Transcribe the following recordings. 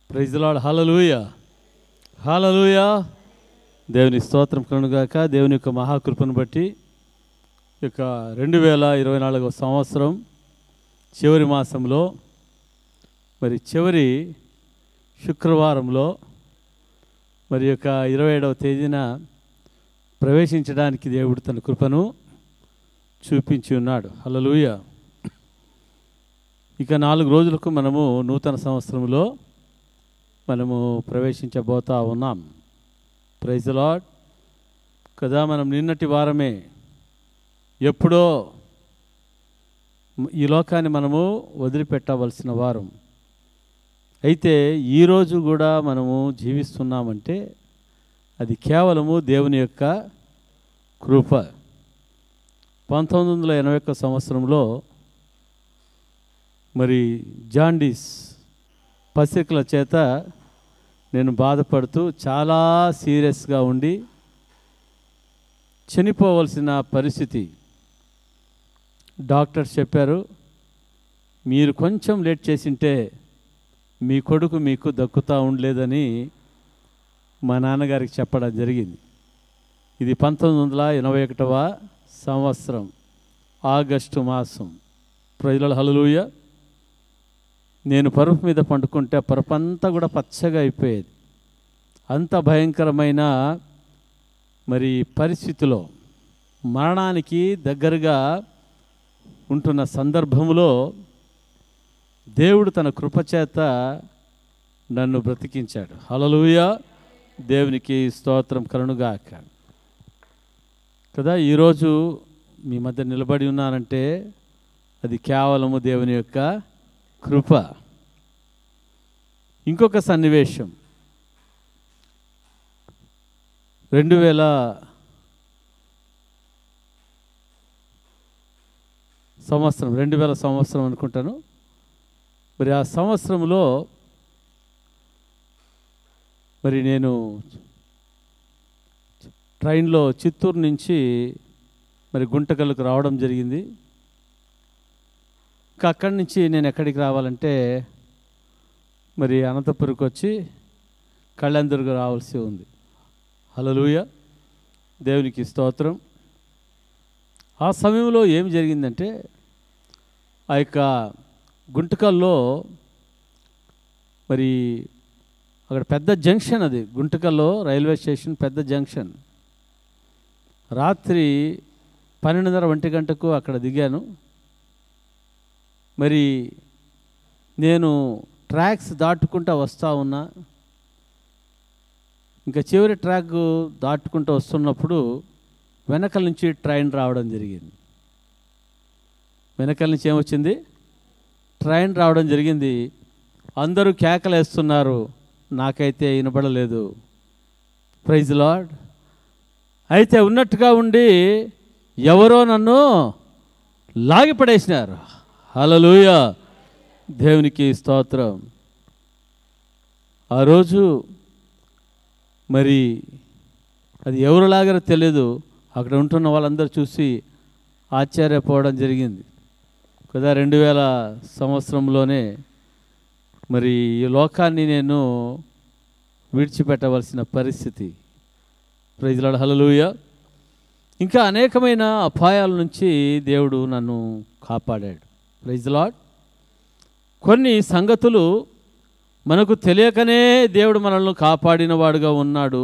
Praise the lord. Hallelujah, hallelujah. దేవుని స్తోత్రం కలుగుగాక. దేవుని యొక్క మహాకృపను బట్టి ఇక 2024 సంవత్సరం చివరి మాసంలో మరి చివరి శుక్రవారంలో మరి యొక్క 27వ తేదీన ప్రవేశించడానికి దేవుడు తన కృపను చూపించి ఉన్నాడు. హల్లెలూయా. ఇక 4 రోజులకు మనము నూతన సంవత్సరంలో మనము ప్రవేశించబోతా ఉన్నాం. ప్రైజ్ ది లార్డ్ కదా. మనం నిన్నటి వారమే ఎప్పుడో ఈ లోకాన్ని మనము వదిలిపెట్టవలసిన వారం. అయితే ఈరోజు కూడా మనము జీవిస్తున్నామంటే అది కేవలము దేవుని యొక్క కృప. 1981 సంవత్సరంలో మరి జాండీస్ పసికల చేత నేను బాధపడుతూ చాలా సీరియస్గా ఉండి చనిపోవలసిన పరిస్థితి. డాక్టర్స్ చెప్పారు, మీరు కొంచెం లేట్ చేసింటే మీ కొడుకు మీకు దక్కుతూ ఉండలేదని మా నాన్నగారికి చెప్పడం జరిగింది. ఇది 1981వ సంవత్సరం ఆగస్టు మాసం. ప్రజల హల్లెలూయా. నేను పరుపు మీద పండుకుంటే పరుపంతా కూడా పచ్చగా అయిపోయేది. అంత భయంకరమైన మరి పరిస్థితిలో మరణానికి దగ్గరగా ఉంటున్న సందర్భంలో దేవుడు తన కృపచేత నన్ను బ్రతికించాడు. హల్లెలూయా. దేవునికి స్తోత్రం కలుగుగాక. కదా ఈరోజు మీ మధ్య నిలబడి ఉన్నానంటే అది కేవలము దేవుని యొక్క కృప. ఇంకొక సన్నివేశం 2000 సంవత్సరం అనుకుంటాను. మరి ఆ సంవత్సరంలో మరి నేను ట్రైన్లో చిత్తూరు నుంచి మరి గుంటకల్లుకు రావడం జరిగింది. ఇంకా అక్కడి నుంచి నేను ఎక్కడికి రావాలంటే మరి అనంతపురంకి వచ్చి కళ్యాణదుర్గ రావాల్సి ఉంది. హల్లెలూయా. దేవునికి స్తోత్రం. ఆ సమయంలో ఏం జరిగిందంటే ఆ యొక్క గుంటకల్లో మరి అక్కడ పెద్ద జంక్షన్, అది గుంటకల్లో రైల్వే స్టేషన్ పెద్ద జంక్షన్. రాత్రి 12:30 గంటకు అక్కడ దిగాను. మరి నేను ట్రాక్స్ దాటుకుంటూ వస్తూ ఉన్నా. ఇంకా చివరి ట్రాక్ దాటుకుంటూ వస్తున్నప్పుడు వెనకల నుంచి ట్రైన్ రావడం జరిగింది. వెనకల నుంచి ఏమొచ్చింది? ట్రైన్ రావడం జరిగింది. అందరూ కేకలేస్తున్నారు, నాకైతే వినబడలేదు. Praise the lord. అయితే ఉన్నట్టుగా ఉండి ఎవరో నన్ను లాగిపడేసినారు. హల్లెలూయా. దేవునికి స్తోత్రం. ఆ రోజు మరి అది ఎవరు లాగారో తెలియదు. అక్కడ ఉంటున్న వాళ్ళందరూ చూసి ఆశ్చర్యపోవడం జరిగింది కదా. 2000 సంవత్సరంలోనే మరి ఈ లోకాన్ని నేను విడిచిపెట్టవలసిన పరిస్థితి. Praise the lord. హల్లెలూయా. ఇంకా అనేకమైన అపాయాల నుంచి దేవుడు నన్ను కాపాడాడు. Praise the lord. కొన్ని సంగతులు మనకు తెలియకనే దేవుడు మనల్ని కాపాడిన వాడుగా ఉన్నాడు.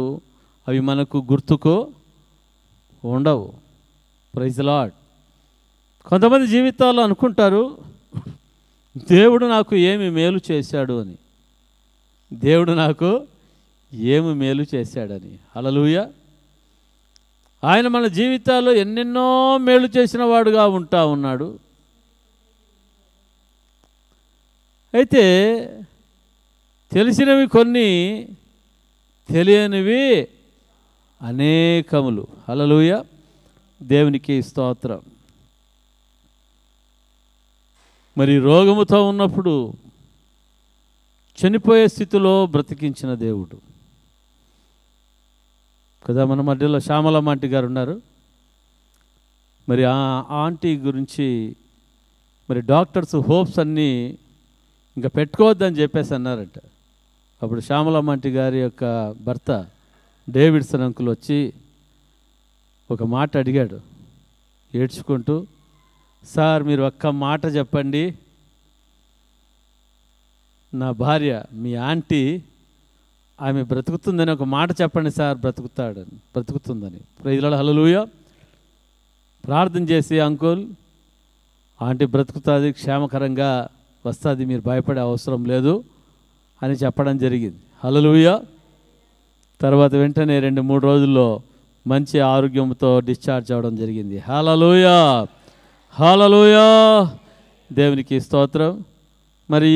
అవి మనకు గుర్తుకు ఉండవు. Praise the lord. కొంతమంది జీవితాల్లో అనుకుంటారు, దేవుడు నాకు ఏమి మేలు చేశాడు అని. దేవుడు నాకు ఏమి మేలు చేశాడని. హల్లెలూయా. ఆయన మన జీవితాల్లో ఎన్నెన్నో మేలు చేసిన వాడుగా ఉంటా ఉన్నాడు. అయితే తెలిసినవి కొన్ని, తెలియనివి అనేకములు. హల్లెలూయా. దేవునికి స్తోత్రం. మరి రోగముతో ఉన్నప్పుడు చనిపోయే స్థితిలో బ్రతికించిన దేవుడు కదా. మన మధ్యలో శ్యామలమ్మ ఆంటీ గారు ఉన్నారు. మరి ఆ ఆంటీ గురించి మరి డాక్టర్స్ హోప్స్ అన్నీ ఇంకా పెట్టుకోవద్దని చెప్పేసి అన్నారట. అప్పుడు శ్యామలమ్మంటి గారి యొక్క భర్త డేవిడ్సన్ అంకుల్ వచ్చి ఒక మాట అడిగాడు ఏడ్చుకుంటూ, సార్ మీరు ఒక్క మాట చెప్పండి, నా భార్య మీ ఆంటీ ఆమె బ్రతుకుతుందని ఒక మాట చెప్పండి సార్, బ్రతుకుతుందని. ప్రైజ్ లార్డ్, హల్లెలూయా. ప్రార్థన చేసి, అంకుల్ ఆంటీ బ్రతుకుతుంది, క్షేమకరంగా వస్తుంది, మీరు భయపడే అవసరం లేదు అని చెప్పడం జరిగింది. హల్లెలూయా. తర్వాత వెంటనే 2-3 రోజుల్లో మంచి ఆరోగ్యంతో డిశ్చార్జ్ అవ్వడం జరిగింది. హల్లెలూయా, హల్లెలూయా, దేవునికి స్తోత్రం. మరి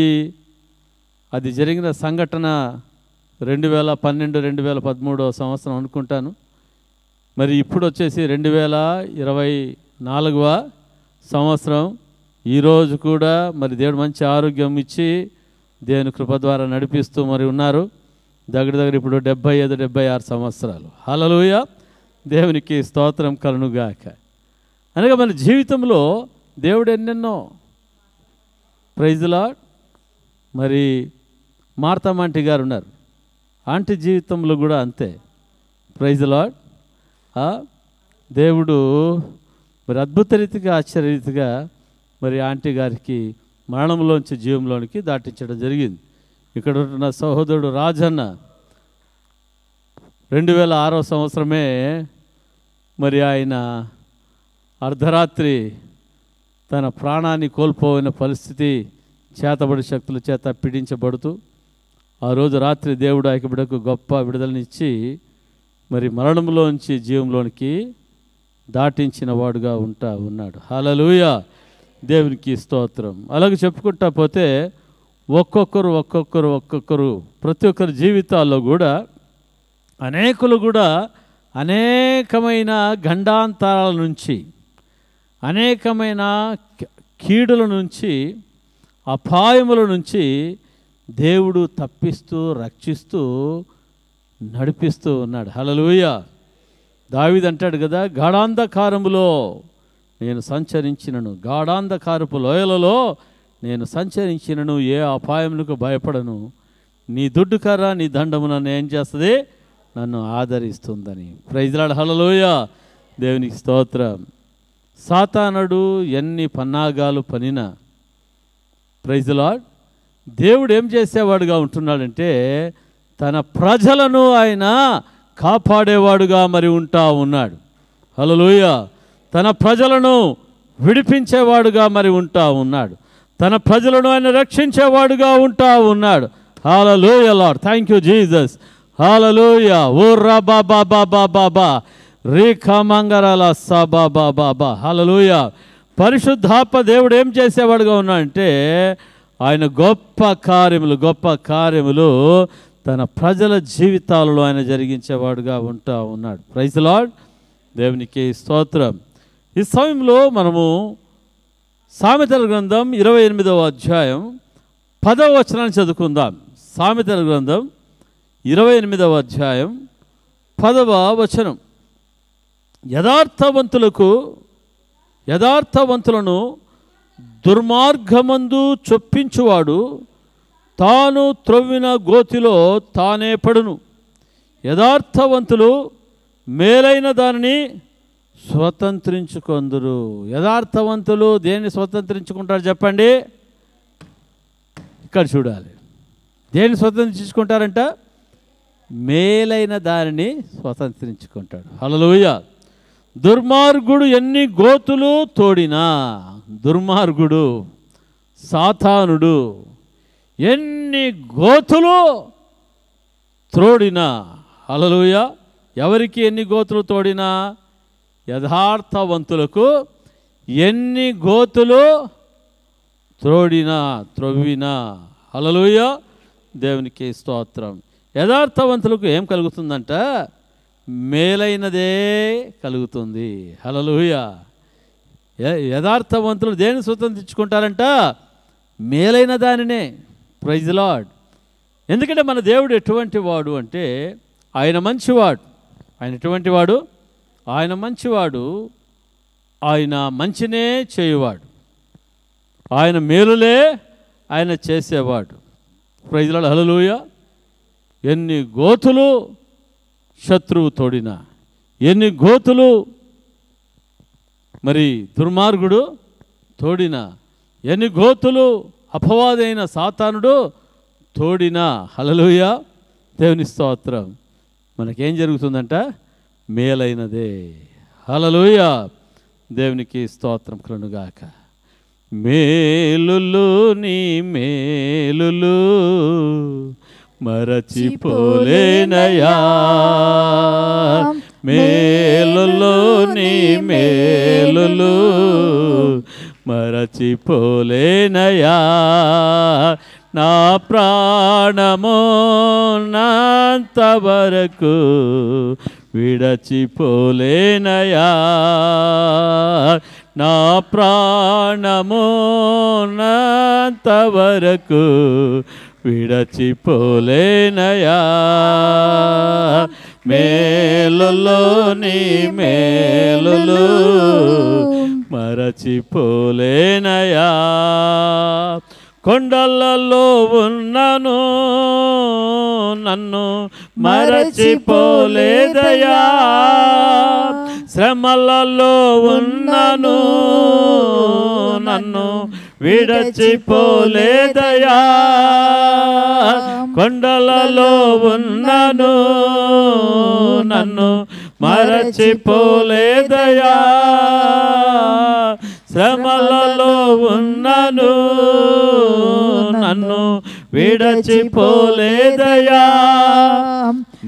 అది జరిగిన సంఘటన 2012-2013 సంవత్సరం అనుకుంటాను. మరి ఇప్పుడు వచ్చేసి 2024వ సంవత్సరం. ఈరోజు కూడా మరి దేవుడు మంచి ఆరోగ్యం ఇచ్చి దేవుని కృప ద్వారా నడిపిస్తూ మరి ఉన్నారు. దగ్గర ఇప్పుడు 75-76 సంవత్సరాలు. హల్లెలూయా, దేవునికి స్తోత్రం కలుగుగాక. అనగా మన జీవితంలో దేవుడు ఎన్నెన్నో, ప్రైజ్ లార్డ్. మరి మార్తమ్మ ఆంటీ గారు ఉన్నారు, ఆంటీ జీవితంలో కూడా అంతే. Praise lord. దేవుడు మరి అద్భుత రీతిగా, ఆశ్చర్యరీతిగా మరి ఆంటీ గారికి మరణంలోంచి జీవంలోనికి దాటించడం జరిగింది. ఇక్కడ ఉన్న సహోదరుడు రాజన్న 2006వ సంవత్సరమే మరి ఆయన అర్ధరాత్రి తన ప్రాణాన్ని కోల్పోయిన పరిస్థితి, చేతబడి శక్తుల చేత పీడించబడుతూ ఆ రోజు రాత్రి దేవుడు ఆ బిడ్డకు గొప్ప విడుదలనిచ్చి మరి మరణంలోంచి జీవంలోనికి దాటించిన వాడుగా ఉన్నాడు. హల్లెలూయా, దేవునికి స్తోత్రం. అలాగే చెప్పుకుంటా పోతే ఒక్కొక్కరు ప్రతి ఒక్కరి జీవితాల్లో కూడా అనేకులు కూడా అనేకమైన గండాంతరాల నుంచి, అనేకమైన కీడుల నుంచి, అపాయముల నుంచి దేవుడు తప్పిస్తూ, రక్షిస్తూ, నడిపిస్తూ ఉన్నాడు. హల్లెలూయా. దావీదు అంటాడు కదా, గాఢాంధకారములో నేను సంచరించినను, గాఢాంధకారపు లోయలలో నేను సంచరించినను, ఏ అపాయములకు భయపడను, నీ దుడ్డు కర్ర నీ దండము నన్ను ఏం చేస్తుంది, నన్ను ఆదరిస్తుందని. ప్రైజ్ లార్డ్, హల్లెలూయా, దేవునికి స్తోత్రం. సాతానుడు ఎన్ని పన్నాగాలు పనినా, ప్రైజ్ లార్డ్, దేవుడు ఏం చేసేవాడుగా ఉంటున్నాడంటే తన ప్రజలను ఆయన కాపాడేవాడుగా మరి ఉన్నాడు. హల్లెలూయా. తన ప్రజలను విడిపించేవాడుగా మరి ఉన్నాడు. తన ప్రజలను ఆయన రక్షించేవాడుగా ఉన్నాడు. Hallelujah lord, thank you Jesus. Hallelujah. ఓ రబా బాబా బాబా రేఖా మంగరాల సబా బాబా. హల్లెలూయా. పరిశుద్ధాత్మ దేవుడు ఏం చేసేవాడుగా ఉన్నాడంటే ఆయన గొప్ప కార్యములు తన ప్రజల జీవితాలలో ఆయన జరిగించేవాడుగా ఉన్నాడు. ప్రైజ్ లార్డ్, దేవునికి స్తోత్రం. ఈ సమయంలో మనము సామెతల గ్రంథం 28వ అధ్యాయం 10వ వచనాన్ని చదువుకుందాం. సామెతల గ్రంథం 28వ అధ్యాయం 10వ వచనం. యథార్థవంతులను దుర్మార్గమందు చొప్పించువాడు తాను త్రవ్విన గోతిలో తానే పడును. యథార్థవంతులు మేలైన దానిని స్వతంత్రించుకొందురు. యథార్థవంతులు దేన్ని స్వతంత్రించుకుంటారు చెప్పండి? ఇక్కడ చూడాలి. దేన్ని స్వతంత్రించుకుంటారంట? మేలైన దానిని స్వతంత్రించుకుంటాడు. హల్లెలూయా. దుర్మార్గుడు ఎన్ని గోతులు తోడినా, దుర్మార్గుడు సాతానుడు ఎన్ని గోతులు త్రోడినా, హల్లెలూయా, ఎవరికి ఎన్ని గోతులు తోడినా? యథార్థవంతులకు ఎన్ని గోతులు త్రవ్వినా. హల్లెలూయా, దేవునికి స్తోత్రం. యథార్థవంతులకు ఏం కలుగుతుందంట? మేలైనదే కలుగుతుంది. హల్లెలూయా. యథార్థవంతులు దేన్ని స్వతంత్రించుకుంటారంట? మేలైన దానినే. Praise lord. ఎందుకంటే మన దేవుడు ఎటువంటి వాడు అంటే ఆయన మంచివాడు. ఆయన ఎటువంటి వాడు? ఆయన మంచివాడు. ఆయన మంచినే చేయువాడు. ఆయన మేలులే ఆయన చేసేవాడు. ప్రైజ్ లార్డ్, హల్లెలూయా. ఎన్ని గోతులు శత్రువు తోడినా, ఎన్ని గోతులు మరి దుర్మార్గుడు తోడినా, ఎన్ని గోతులు అపవాదైన సాతానుడు తోడినా, హల్లెలూయా, దేవుని స్తోత్రం, మనకేం జరుగుతుందంట? మేలైనదే. హల్లెలూయా, దేవునికి స్తోత్రం కలుగుగాక. మేలులు నీ మేలులు మరచిపోలేనయా, మేలులు నీ మేలులు మరచిపోలేనయా, నా ప్రాణమో నాంతవరకు విడచిపోలేనయా, నా ప్రాణమో నాంతవరకు విడచిపోలేనయా, మేలులో నీ మేలులు మరచిపోలేనయా, కొండలలో ఉన్నను నన్ను మరచిపోలేదయా, శ్రమలలో ఉన్నను నన్ను విడచిపోలేదయా, కొండలలో ఉన్నను నన్ను మరచిపోలేదయా, శ్రమలలో ఉన్నను నన్ను విడచిపోలేదయా,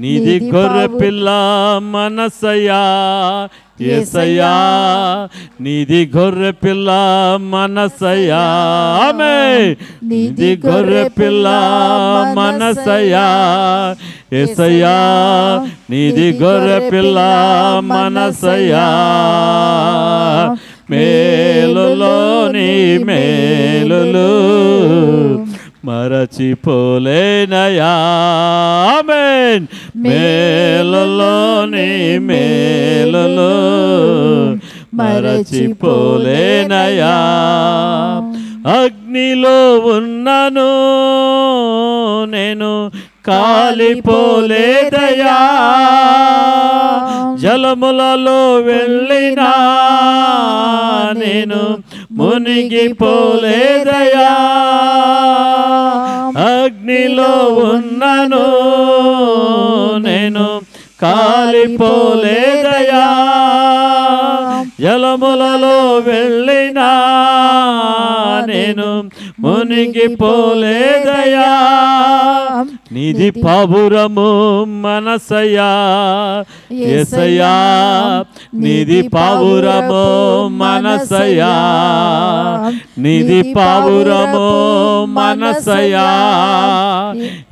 నీది గొర్రె పిల్ల మనసయ్యా యేసయ్యా, నీది గొర్రె పిల్ల మనసయ్యా, ఆమేన్, నీది గొర్రె పిల్ల మనసయ్యా యేసయ్యా, నీది గొర్రె పిల్ల మనసయ్యా, మేలులోని మేలులు మరచిపోలేనయా, ఆమేన్, మేలులోని మేలులు మరచిపోలేనయా, అగ్నిలో ఉన్నను నేను కాలిపోలేదయా, జలములలో వెళ్ళినా నేను మునిగిపోలేదయా, అగ్నిలో ఉన్నను నేను కాలిపోలేదయా, జలములలో వెళ్ళినా నేను మునిగిపోలేదయా, నీది పావురము మనసయ్యా యేసయ్యా, నీది పావురము మనసయ్యా, నీది పావురము మనసయ్యా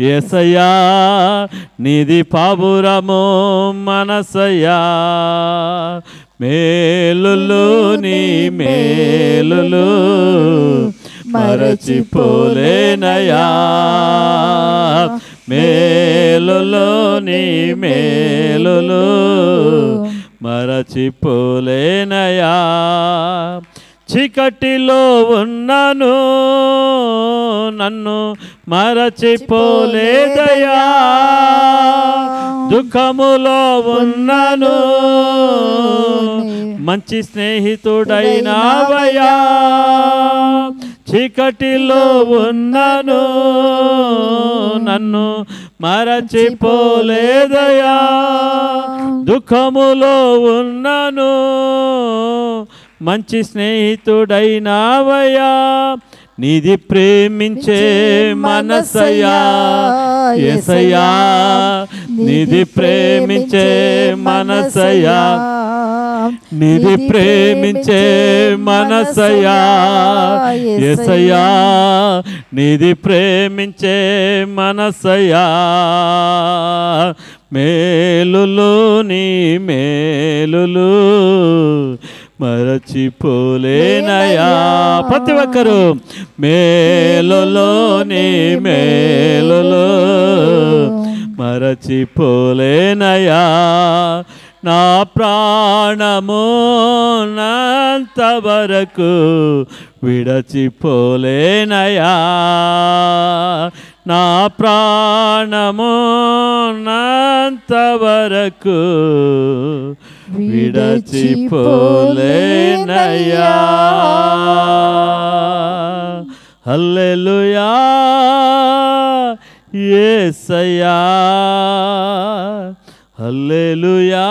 యేసయ్యా, నీది పావురము మనసయ్యా, మేలులు నీ మేలులు మరచిపోలేనయా, మేలులు నీ మేలులు మరచిపోలేనయా, చీకటిలో ఉన్నను నన్ను మరచిపోలేదయా, దుఃఖములో ఉన్నను మంచి స్నేహితుడైనావయ్యా, చీకటిలో ఉన్నను నన్ను మరచిపోలేదయా, దుఃఖములో ఉన్నను మంచి స్నేహితుడైనావయ్యా, నీది ప్రేమించే మనసయ్యా యేసయ్యా, నీది ప్రేమించే మనసయ్యా, నీది ప్రేమించే మనసయ్యా యేసయ్యా, నీది ప్రేమించే మనసయ్యా, మేలులు నీ మేలులు మరచిపోలేనయా, ప్రతి ఒక్కరు మేలులు నీ మేలులు మరచిపోలేనయా, నా ప్రాణము నంతవరకు విడచిపోలేనయా, నా ప్రాణమున్నంతవరకు విడచిపోలేనయ్యా. హల్లెలూయా యేసయ్యా, హల్లెలూయా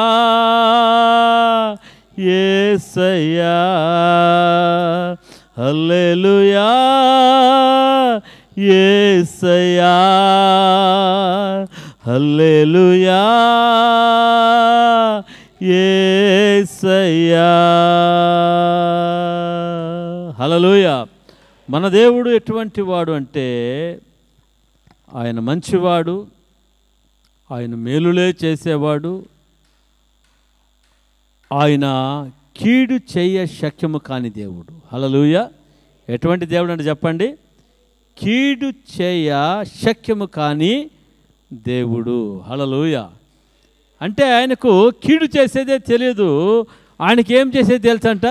యేసయ్యా, హల్లెలూయా యేసయ్యా, హల్లెలూయా యేసయ్యా. హల్లెలూయా. మన దేవుడు ఎటువంటి వాడు అంటే ఆయన మంచివాడు, ఆయన మేలులే చేసేవాడు, ఆయన కీడు చేయ శక్యము కాని దేవుడు. హల్లెలూయా. ఎటువంటి దేవుడు అంటే చెప్పండి? కీడు చేయ శక్యము కాని దేవుడు. హల్లెలూయా. అంటే ఆయనకు కీడు చేసేదే తెలియదు, ఆయనకి ఏం చేసేది తెలుసు అంట?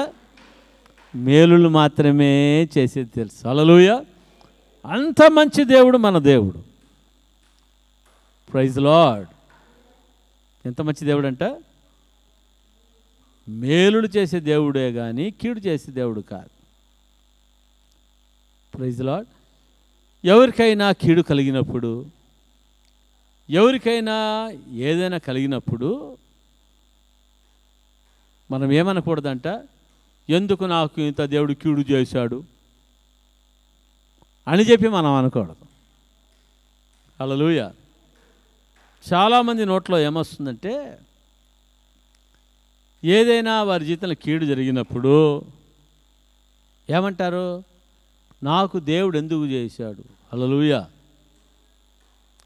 మేలులు మాత్రమే చేసేది తెలుసు. హల్లెలూయా. అంత మంచి దేవుడు మన దేవుడు. Praise lord. ఎంత మంచి దేవుడు అంట? మేలులు చేసే దేవుడే కానీ కీడు చేసే దేవుడు కాదు. Praise lord. ఎవరికైనా కీడు కలిగినప్పుడు, ఎవరికైనా ఏదైనా కలిగినప్పుడు మనం ఏమనకూడదంట? ఎందుకు నాకు ఇంత దేవుడు కీడు చేశాడు అని చెప్పి మనం అనకూడదు. హల్లెలూయా. చాలామంది నోట్లో ఏమొస్తుందంటే, ఏదైనా వారి జీవితంలో కీడు జరిగినప్పుడు ఏమంటారు? నాకు దేవుడు ఎందుకు చేశాడు. హల్లెలూయా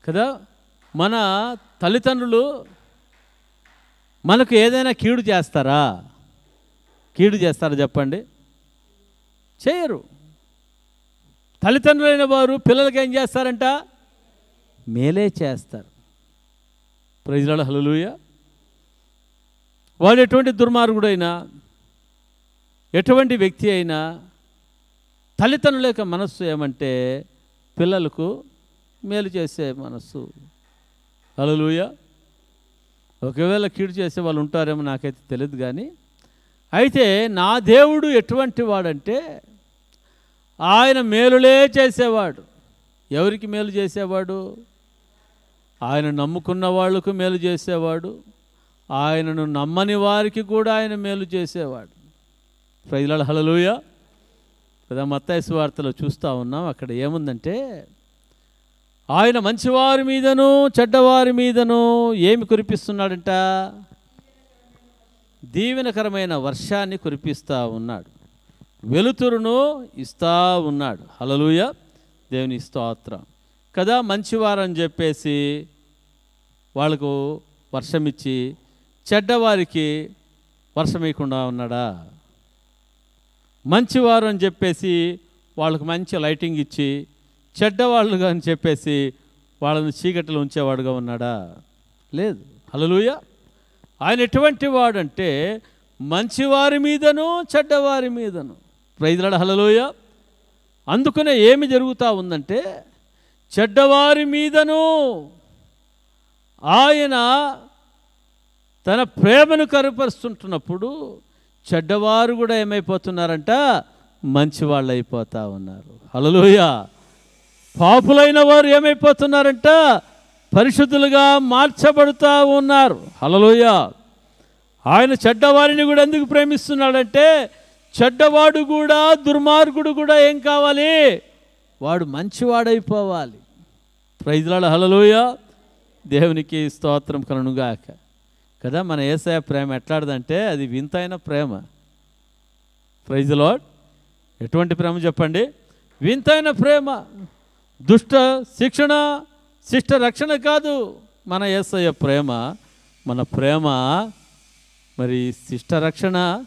కదా. మన తల్లిదండ్రులు మనకు ఏదైనా కీడు చేస్తారా? కీడు చేస్తారా చెప్పండి? చేయరు. తల్లిదండ్రులైన వారు పిల్లలకి ఏం చేస్తారంట? మేలే చేస్తారు. Praise lord. హల్లెలూయా. వాడు ఎటువంటి దుర్మార్గుడైనా, ఎటువంటి వ్యక్తి అయినా, తల్లిదండ్రుల యొక్క మనస్సు ఏమంటే పిల్లలకు మేలు చేసే మనస్సు. హల్లెలూయా. ఒకవేళ కీడు చేసే వాళ్ళు ఉంటారేమో నాకైతే తెలియదు కానీ, అయితే నా దేవుడు ఎటువంటి వాడంటే ఆయన మేలులే చేసేవాడు. ఎవరికి మేలు చేసేవాడు? ఆయన నమ్ముకున్న వాళ్ళకు మేలు చేసేవాడు, ఆయనను నమ్మని వారికి కూడా ఆయన మేలు చేసేవాడు. Praise lord. హల్లెలూయా. కదా. మత్తయి సువార్తలో చూస్తూ ఉన్నాం. అక్కడ ఏముందంటే, ఆయన మంచివారి మీదను చెడ్డవారి మీదను ఏమి కురిపిస్తున్నాడంట? దీవెనకరమైన వర్షాన్ని కురిపిస్తూ ఉన్నాడు, వెలుతురును ఇస్తూ ఉన్నాడు. హల్లెలూయా. దేవుని స్తోత్రం కదా. మంచివారని చెప్పేసి వాళ్ళకు వర్షం ఇచ్చి చెడ్డవారికి వర్షం ఇవ్వకుండా ఉన్నాడా? మంచివారు అని చెప్పేసి వాళ్ళకు మంచి లైటింగ్ ఇచ్చి చెడ్డవాళ్ళుగా అని చెప్పేసి వాళ్ళని చీకటిలో ఉంచేవాడుగా ఉన్నాడా? లేదు. హల్లెలూయా. ఆయన ఎటువంటి వాడంటే మంచివారి మీదను చెడ్డవారి మీదను. Praise lord. హల్లెలూయా. అందుకనే ఏమి జరుగుతూ ఉందంటే, చెడ్డవారి మీదను ఆయన తన ప్రేమను కనపరుస్తుంటున్నప్పుడు చెడ్డవారు కూడా ఏమైపోతున్నారంట? మంచివాళ్ళు అయిపోతూ ఉన్నారు. హల్లెలూయా. పాపులైన వారు ఏమైపోతున్నారంట? పరిశుద్ధులుగా మార్చబడుతూ ఉన్నారు. హల్లెలూయా. ఆయన చెడ్డవారిని కూడా ఎందుకు ప్రేమిస్తున్నాడంటే, చెడ్డవాడు కూడా దుర్మార్గుడు కూడా ఏం కావాలి? వాడు మంచివాడైపోవాలి. Praise lord. హల్లెలూయా. దేవునికి స్తోత్రం కలుగునుగాక కదా. మన యేసయ్య ప్రేమ ఎట్లాంటిదంటే అది వింతైన ప్రేమ. Praise lord. ఎటువంటి ప్రేమ చెప్పండి? వింతైన ప్రేమ. దుష్ట శిక్షణ, శిష్ట రక్షణ కాదు మన యేసయ్య ప్రేమ. మన ప్రేమ మరి శిష్ట రక్షణ,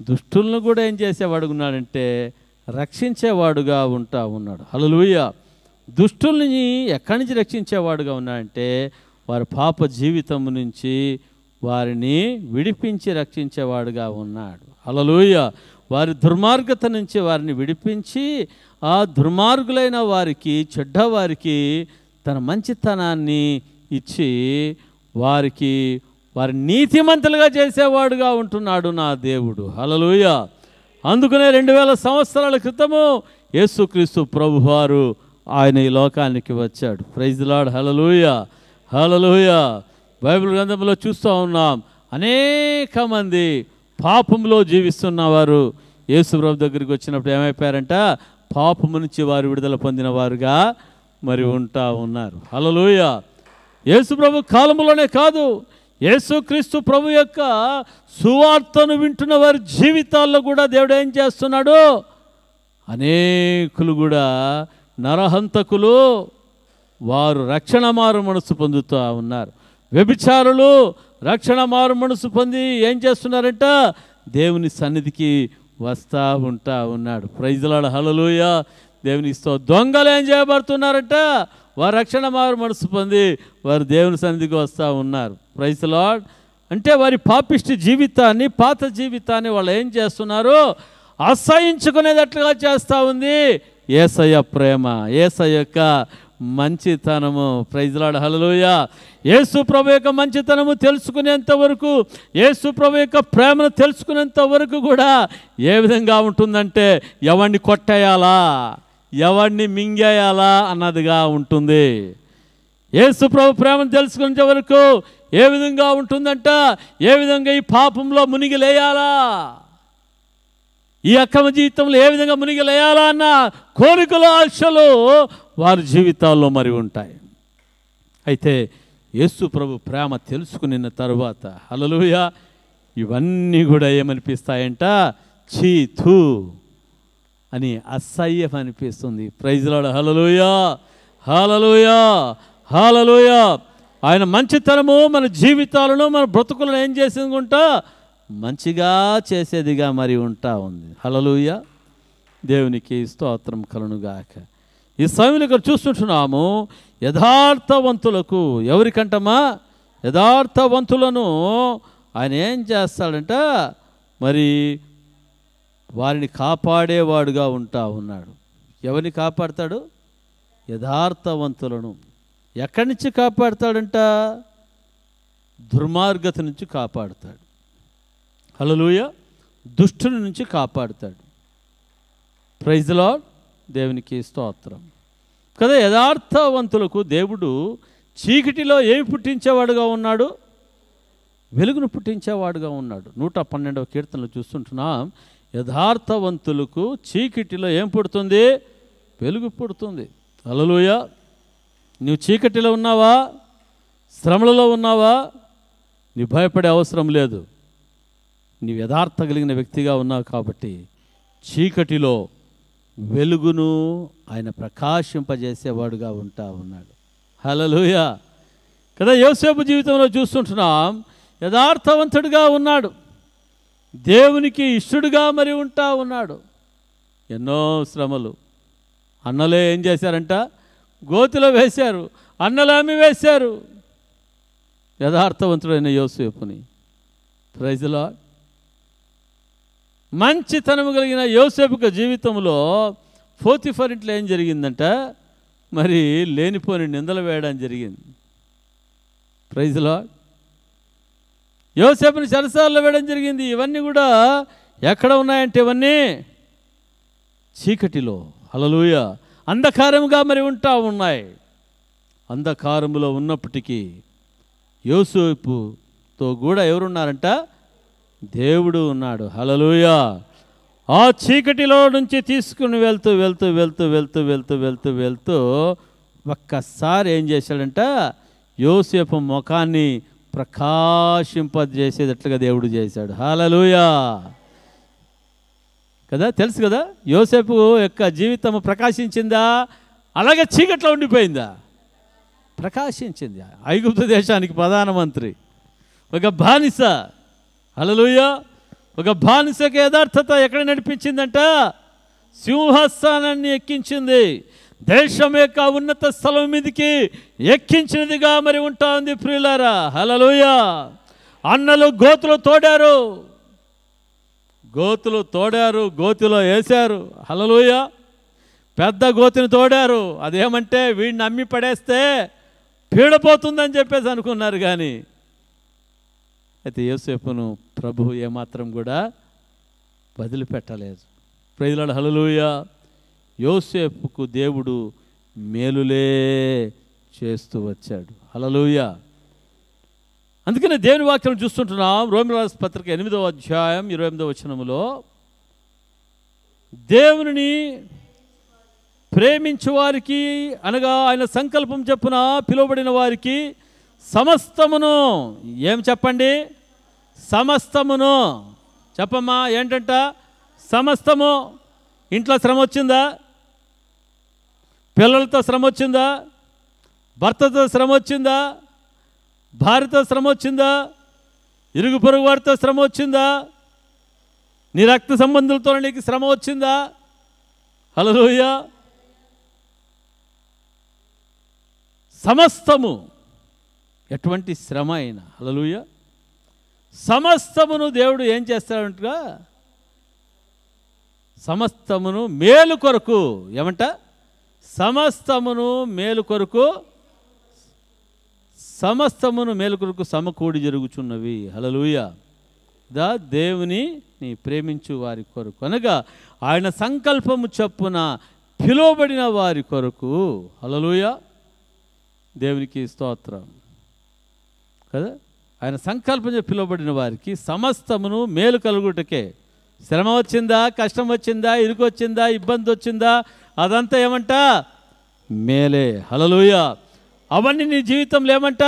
దుష్టులను కూడా ఏం చేసేవాడు ఉన్నాడంటే రక్షించేవాడుగా ఉంటా ఉన్నాడు. హల్లెలూయా. దుష్టుల్ని ఎక్కడి నుంచి రక్షించేవాడుగా ఉన్నాడంటే వారి పాప జీవితం నుంచి వారిని విడిపించి రక్షించేవాడుగా ఉన్నాడు. హల్లెలూయా. వారి దుర్మార్గత నుంచి వారిని విడిపించి ఆ దుర్మార్గులైన వారికి, చెడ్డవారికి తన మంచితనాన్ని ఇచ్చి వారికి వారి నీతిమంతులుగా చేసేవాడుగా ఉంటున్నాడు నా దేవుడు. హల్లెలూయా. అందుకనే 2000 సంవత్సరాల క్రితము యేసుక్రీస్తు ప్రభువారు ఆయన ఈ లోకానికి వచ్చాడు. Praise the lord. Hallelujah, hallelujah. Bible గ్రంథంలో చూస్తూ ఉన్నాం, అనేక మంది పాపంలో జీవిస్తున్నవారు యేసు ప్రభు దగ్గరికి వచ్చినప్పుడు ఏమైపోయారంట? పాపము నుంచి వారు విడుదల పొందిన వారుగా మరి ఉంటా ఉన్నారు. హల్లెలూయా. యేసు ప్రభు కాలంలోనే కాదు, యేసుక్రీస్తు ప్రభు యొక్క సువార్తను వింటున్న వారి జీవితాల్లో కూడా దేవుడు ఏం చేస్తున్నాడు? అనేకులు కూడా నరహంతకులు వారు రక్షణ మారు మనసు పొందుతూ ఉన్నారు. వ్యభిచారులు రక్షణ మారు మనసు పొంది ఏం చేస్తున్నారంట? దేవుని సన్నిధికి వస్తూ ఉంటా ఉన్నాడు. Praise the lord. హల్లెలూయా. దేవుని దొంగలు ఏం చేయబడుతున్నారంట? వారు రక్షణ మారు మనసు పొంది వారు దేవుని సన్నిధికి వస్తూ ఉన్నారు. Praise the lord. అంటే వారి పాపిష్టి జీవితాన్ని, పాత జీవితాన్ని వాళ్ళు ఏం చేస్తున్నారు? అసహించుకునేటట్లుగా చేస్తూ ఉంది యేసయ్య ప్రేమ, యేసయ్య యొక్క మంచితనము. Praise the lord. హల్లెలూయా. యేసు ప్రభు యొక్క మంచితనము తెలుసుకునేంత వరకు, యేసు ప్రభు యొక్క ప్రేమను తెలుసుకునేంత వరకు కూడా ఏ విధంగా ఉంటుందంటే ఎవరిని కొట్టేయాలా, ఎవరిని మింగేయాలా అన్నదిగా ఉంటుంది. యేసు ప్రభు ప్రేమను తెలుసుకునే వరకు ఏ విధంగా ఉంటుందంట? ఏ విధంగా ఈ పాపంలో మునిగి లేయాలా, ఈ అక్రమ జీవితంలో ఏ విధంగా మునిగి లేయాలా అన్న కోరికలు, ఆశలు వారి జీవితాల్లో మరి ఉంటాయి. అయితే యేసు ప్రభు ప్రేమ తెలుసుకున్న తరువాత హల్లెలూయా ఇవన్నీ కూడా ఏమనిపిస్తాయంట? ఛీ థూ అని అసహ్యం అనిపిస్తుంది. Praise the lord. Hallelujah, hallelujah, hallelujah. ఆయన మంచితనము మన జీవితాలను, మన బ్రతుకులను ఏం చేసిందంట? మంచిగా చేసేదిగా మరి ఉంటా ఉంది. హల్లెలూయా. దేవునికి స్తోత్రం కలుగునుగాక. ఈ సమయంలో ఇక్కడ చూస్తుంటున్నాము, యథార్థవంతులకు, ఎవరికంటమా? యథార్థవంతులను ఆయన ఏం చేస్తాడంట? మరి వారిని కాపాడేవాడుగా ఉంటా ఉన్నాడు. ఎవరిని కాపాడతాడు? యథార్థవంతులను. ఎక్కడి నుంచి కాపాడతాడంట? దుర్మార్గత నుంచి కాపాడుతాడు. హల్లెలూయా. దుష్టుని నుంచి కాపాడుతాడు. Praise the lord. దేవునికి స్తోత్రం కదా. యథార్థవంతులకు దేవుడు చీకటిలో ఏమి పుట్టించేవాడుగా ఉన్నాడు? వెలుగును పుట్టించేవాడుగా ఉన్నాడు. 112వ కీర్తనలో చూస్తుంటున్నాం, యథార్థవంతులకు చీకటిలో ఏం పుడుతుంది? వెలుగు పుడుతుంది. హల్లెలూయా. నువ్వు చీకటిలో ఉన్నావా? శ్రమలలో ఉన్నావా? నీ భయపడే అవసరం లేదు. నీవు యథార్థ కలిగిన వ్యక్తిగా ఉన్నావు కాబట్టి చీకటిలో వెలుగును ఆయన ప్రకాశింపజేసేవాడుగా ఉంటా ఉన్నాడు. హల్లెలూయా కదా. యోసేపు జీవితంలో చూస్తుంటున్నాం, యథార్థవంతుడిగా ఉన్నాడు, దేవునికి ఇష్టడుగా మరి ఉంటా ఉన్నాడు. ఎన్నో శ్రమలు. అన్నలే ఏం చేశారంట? గోతిలో వేశారు, అన్నలు అమ్మి వేశారు యథార్థవంతుడైన యోసేపుని. Praise the lord. మంచితనము కలిగిన యోసేపు జీవితంలో పోతిఫర్ ఇంట్లో ఏం జరిగిందంట? మరి లేనిపోని నిందలు వేయడం జరిగింది. Praise the lord. యోసేపుని చెరసాలలో వేయడం జరిగింది. ఇవన్నీ కూడా ఎక్కడ ఉన్నాయంటే ఇవన్నీ చీకటిలో, హల్లెలూయా, అంధకారముగా మరి ఉంటా ఉన్నాయి. అంధకారములో ఉన్నప్పటికీ యోసేపుతో కూడా ఎవరున్నారంట? దేవుడు ఉన్నాడు. హల్లెలూయా. ఆ చీకటిలో నుంచి తీసుకుని వెళ్తూ వెళ్తూ వెళ్తూ వెళ్తూ వెళ్తూ వెళ్తూ వెళ్తూ ఒక్కసారి ఏం చేశాడంట? యోసేపు ముఖాన్ని ప్రకాశింపజేసేటట్లుగా దేవుడు చేశాడు. హల్లెలూయా కదా. తెలుసు కదా, యోసేపు యొక్క జీవితం ప్రకాశించిందా? అలాగే చీకట్లో ఉండిపోయిందా? ప్రకాశించింది. ఐగుప్తు దేశానికి ప్రధానమంత్రి, ఒక బానిస. హల్లెలూయా. ఒక బానిసకి యథార్థత ఎక్కడ నడిపించిందంట? సింహాసనాన్ని ఎక్కించింది. దేశం యొక్క ఉన్నత స్థలం మీదకి ఎక్కించినదిగా మరి ఉంటా ఉంది ప్రియులారా. హల్లెలూయా. అన్నలు గోతులు తోడారు, గోతులు తోడారు, గోతిలో వేశారు. హల్లెలూయా. పెద్ద గోతిని తోడారు. అదేమంటే వీడిని అమ్మి పడేస్తే పీడపోతుందని చెప్పేసి అనుకున్నారు. కానీ అయితే యోసేపును ప్రభువు ఏమాత్రం కూడా వదిలిపెట్టలేదు. Praise the lord. హల్లెలూయా. యోసేపుకు దేవుడు మేలులే చేస్తూ వచ్చాడు. హల్లెలూయా. అందుకనే దేవుని వాక్యం చూస్తుంటున్నాం. రోమీయులకు రాసిన పత్రిక 8వ అధ్యాయం 28వ వచనములో, దేవునిని ప్రేమించు వారికి అనగా ఆయన సంకల్పం చొప్పున పిలువబడిన వారికి సమస్తమును, ఏం చెప్పండి, సమస్తమును చెప్పమ్మా, ఏంటంట సమస్తము. ఇంట్లో శ్రమ వచ్చిందా? పిల్లలతో శ్రమ వచ్చిందా? భర్తతో శ్రమ వచ్చిందా? భార్యతో శ్రమ వచ్చిందా? ఇరుగు పొరుగు వారితో శ్రమ వచ్చిందా? నీ రక్త సంబంధులతో నీకు శ్రమ వచ్చిందా? హల్లెలూయా. సమస్తము, ఎటువంటి శ్రమ అయినా, హల్లెలూయా, సమస్తమును దేవుడు ఏం చేస్తాడంటగా, సమస్తమును మేలు కొరకు. ఏమంట? సమస్తమును మేలు కొరకు, సమస్తమును మేలు కొరకు సమకూడి జరుగుచున్నవి. హల్లెలూయా. దేవుని నీ ప్రేమించు వారి కొరకు అనగా ఆయన సంకల్పము చొప్పున పిలువబడిన వారి కొరకు. హల్లెలూయా. దేవునికి స్తోత్రం కదా. ఆయన సంకల్పం పిలువబడిన వారికి సమస్తమును మేలు కలుగుటకే. శ్రమ వచ్చిందా, కష్టం వచ్చిందా, ఇరుకు వచ్చిందా, ఇబ్బంది వచ్చిందా, అదంతా ఏమంట మేలే. హల్లెలూయా. అవన్నీ నీ జీవితంలో ఏమంట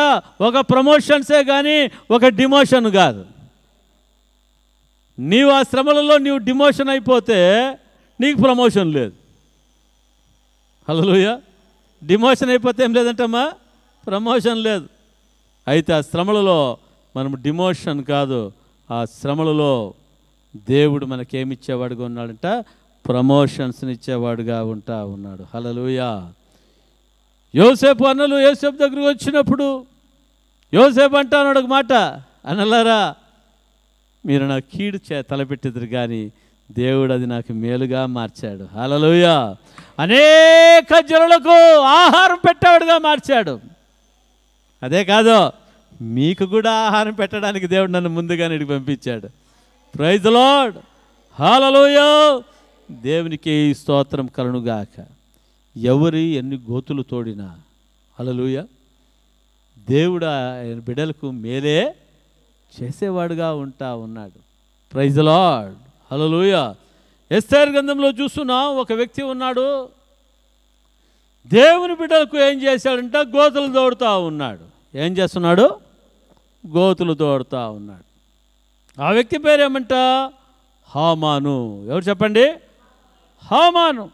ఒక ప్రమోషన్సే కానీ ఒక డిమోషన్ కాదు. నీవు ఆ శ్రమలలో నీవు డిమోషన్ అయిపోతే నీకు ప్రమోషన్ లేదు. హల్లెలూయా. డిమోషన్ అయిపోతే ఏం లేదంటమ్మా, ప్రమోషన్ లేదు. అయితే ఆ శ్రమలలో మనం డిమోషన్ కాదు, ఆ శ్రమలలో దేవుడు మనకేమిచ్చేవాడుగా ఉన్నాడంట, ప్రమోషన్స్ని ఇచ్చేవాడుగా ఉంటా ఉన్నాడు. హల్లెలూయా. యోసేపు అన్నలు యోసేపు దగ్గరకు వచ్చినప్పుడు యోసేపు అంటాడు ఒక మాట, అన్నలారా మీరు నాకు కీడు తలపెట్టేద్దరు కానీ దేవుడు అది నాకు మేలుగా మార్చాడు. హల్లెలూయా. అనేక జనులకు ఆహారం పెట్టేవాడుగా మార్చాడు. అదే కాదు, మీకు కూడా ఆహారం పెట్టడానికి దేవుడు నన్ను ముందుగానే ఇక్కడికి పంపించాడు. Praise the lord. హల్లెలూయా. దేవునికి స్తోత్రం కలుగుగాక. ఎవరి ఎన్ని గోతులు తోడినా, హల్లెలూయా, దేవుడు ఆయన బిడ్డలకు మేలే చేసేవాడుగా ఉంటా ఉన్నాడు. Praise the lord. హల్లెలూయా. ఎస్తేరు గ్రంథంలో చూస్తున్నాం, ఒక వ్యక్తి ఉన్నాడు, దేవుని బిడ్డలకు ఏం చేశాడంట, గోతులు తోడుతూ ఉన్నాడు. ఏం చేస్తున్నాడు? గోతులు తోడుతూ ఉన్నాడు. ఆ వ్యక్తి పేరేమంట? హామాను. ఎవరు చెప్పండి? హామాను.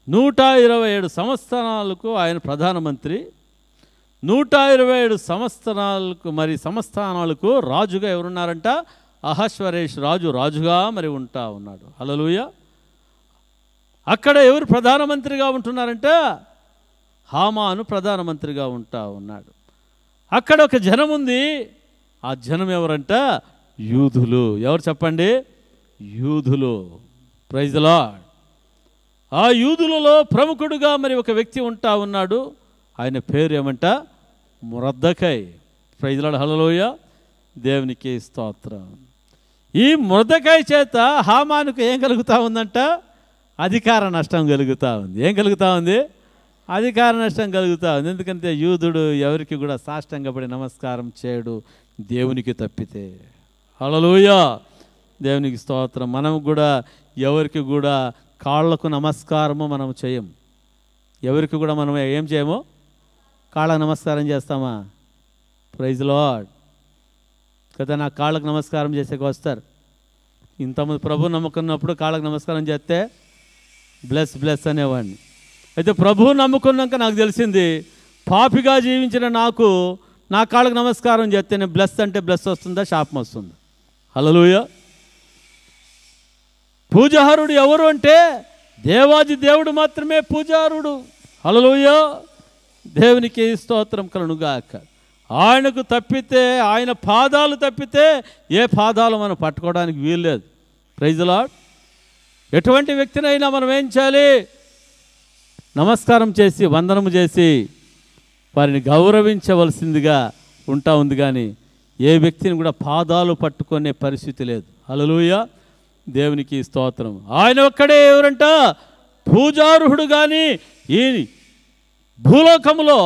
127 సంవత్సరాలకు ఆయన ప్రధానమంత్రి, 127 సంవత్సరాలకు మరి సంస్థానాలకు రాజుగా ఎవరున్నారంట? అహష్వరేష్ రాజు రాజుగా మరి ఉంటా ఉన్నాడు. హల్లెలూయా. అక్కడ ఎవరు ప్రధానమంత్రిగా ఉంటున్నారంట? హామాను ప్రధానమంత్రిగా ఉంటా ఉన్నాడు. అక్కడ ఒక జనం ఉంది. ఆ జనం ఎవరంట? యూదులు. ఎవరు చెప్పండి? యూదులు. Praise the Lord. ఆ యూదులలో ప్రముఖుడుగా మరి ఒక వ్యక్తి ఉంటా ఉన్నాడు. ఆయన పేరు ఏమంట? మొర్దెకై. Praise the lord. హల్లెలూయా. దేవునికి స్తోత్రం. ఈ మొర్దెకై చేత హామానుకు ఏం కలుగుతూ ఉందంట? అధికార నష్టం కలుగుతూ ఉంది. ఏం కలుగుతూ ఉంది? అధికార నష్టం కలుగుతూ ఉంది. ఎందుకంటే యూదుడు ఎవరికి కూడా సాష్టాంగపడి నమస్కారం చేయడు దేవునికి తప్పితే. హల్లెలూయా. దేవునికి స్తోత్రం. మనం కూడా ఎవరికి కూడా కాళ్ళకు నమస్కారము మనం చేయం. ఎవరికి కూడా మనం ఏం చేయము? కాళ్ళకు నమస్కారం చేస్తామా? ప్రైజ్ ది లార్డ్ కదా. నా కాళ్ళకు నమస్కారం చేసేకి వస్తారు. ఇంతమంది ప్రభు నమ్ముకున్నప్పుడు కాళ్ళకు నమస్కారం చేస్తే బ్లెస్ బ్లెస్ అనేవాడిని. అయితే ప్రభువు నమ్ముకున్నాక నాకు తెలిసింది, పాపిగా జీవించిన నాకు నా కాళ్ళకు నమస్కారం చేస్తే నేను బ్లెస్ అంటే బ్లెస్ వస్తుందా, శాపం వస్తుందా? హల్లెలూయా. పూజారుడు ఎవరు అంటే దేవాది దేవుడు మాత్రమే పూజారుడు. హల్లెలూయా. దేవునికి స్తోత్రం కలుగుగాక. ఆయనకు తప్పితే, ఆయన పాదాలు తప్పితే ఏ పాదాలు మనం పట్టుకోవడానికి వీల్లేదు. Praise the Lord. ఎటువంటి వ్యక్తినైనా మనం ఏం చేయాలి? నమస్కారం చేసి, వందనము చేసి వారిని గౌరవించవలసిందిగా ఉంది. కానీ ఏ వ్యక్తిని కూడా పాదాలు పట్టుకునే పరిస్థితి లేదు. హల్లెలూయా, దేవునికి స్తోత్రం. ఆయన ఒక్కడే ఎవరంట పూజార్హుడు. కానీ ఈ భూలోకంలో,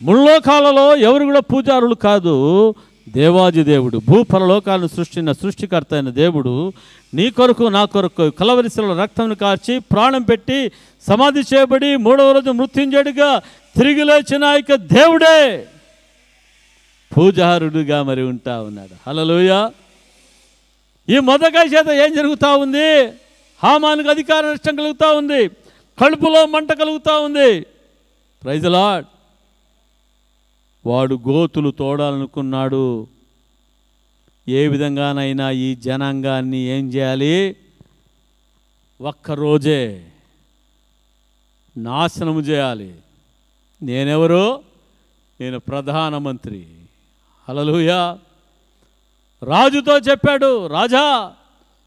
ముల్లోకాలలో ఎవరు కూడా పూజారులు కాదు. దేవాది దేవుడు, భూపరలోకాలను సృష్టించిన సృష్టికర్త అయిన దేవుడు నీ కొరకు, నా కొరకు కలవరిశిల రక్తంను కార్చి, ప్రాణం పెట్టి, సమాధి చేయబడి, 3వ రోజు మృత్యుంజయుడిగా తిరిగి లేచిన ఇక దేవుడే పూజారుడుగా మరి ఉంటా ఉన్నాడు. హల్లెలూయా. ఈ మొర్దెకై చేత ఏం జరుగుతూ ఉంది? హామానుకు అధికార నష్టం కలుగుతూ ఉంది, కడుపులో మంట కలుగుతూ ఉంది. Praise the Lord. వాడు గోతులు తోడాలనుకున్నాడు. ఏ విధంగానైనా ఈ జనాంగాన్ని ఏం చేయాలి? ఒక్కరోజే నాశనము చేయాలి. నేనెవరు? నేను ప్రధానమంత్రి. హల్లెలూయా. రాజుతో చెప్పాడు, రాజా,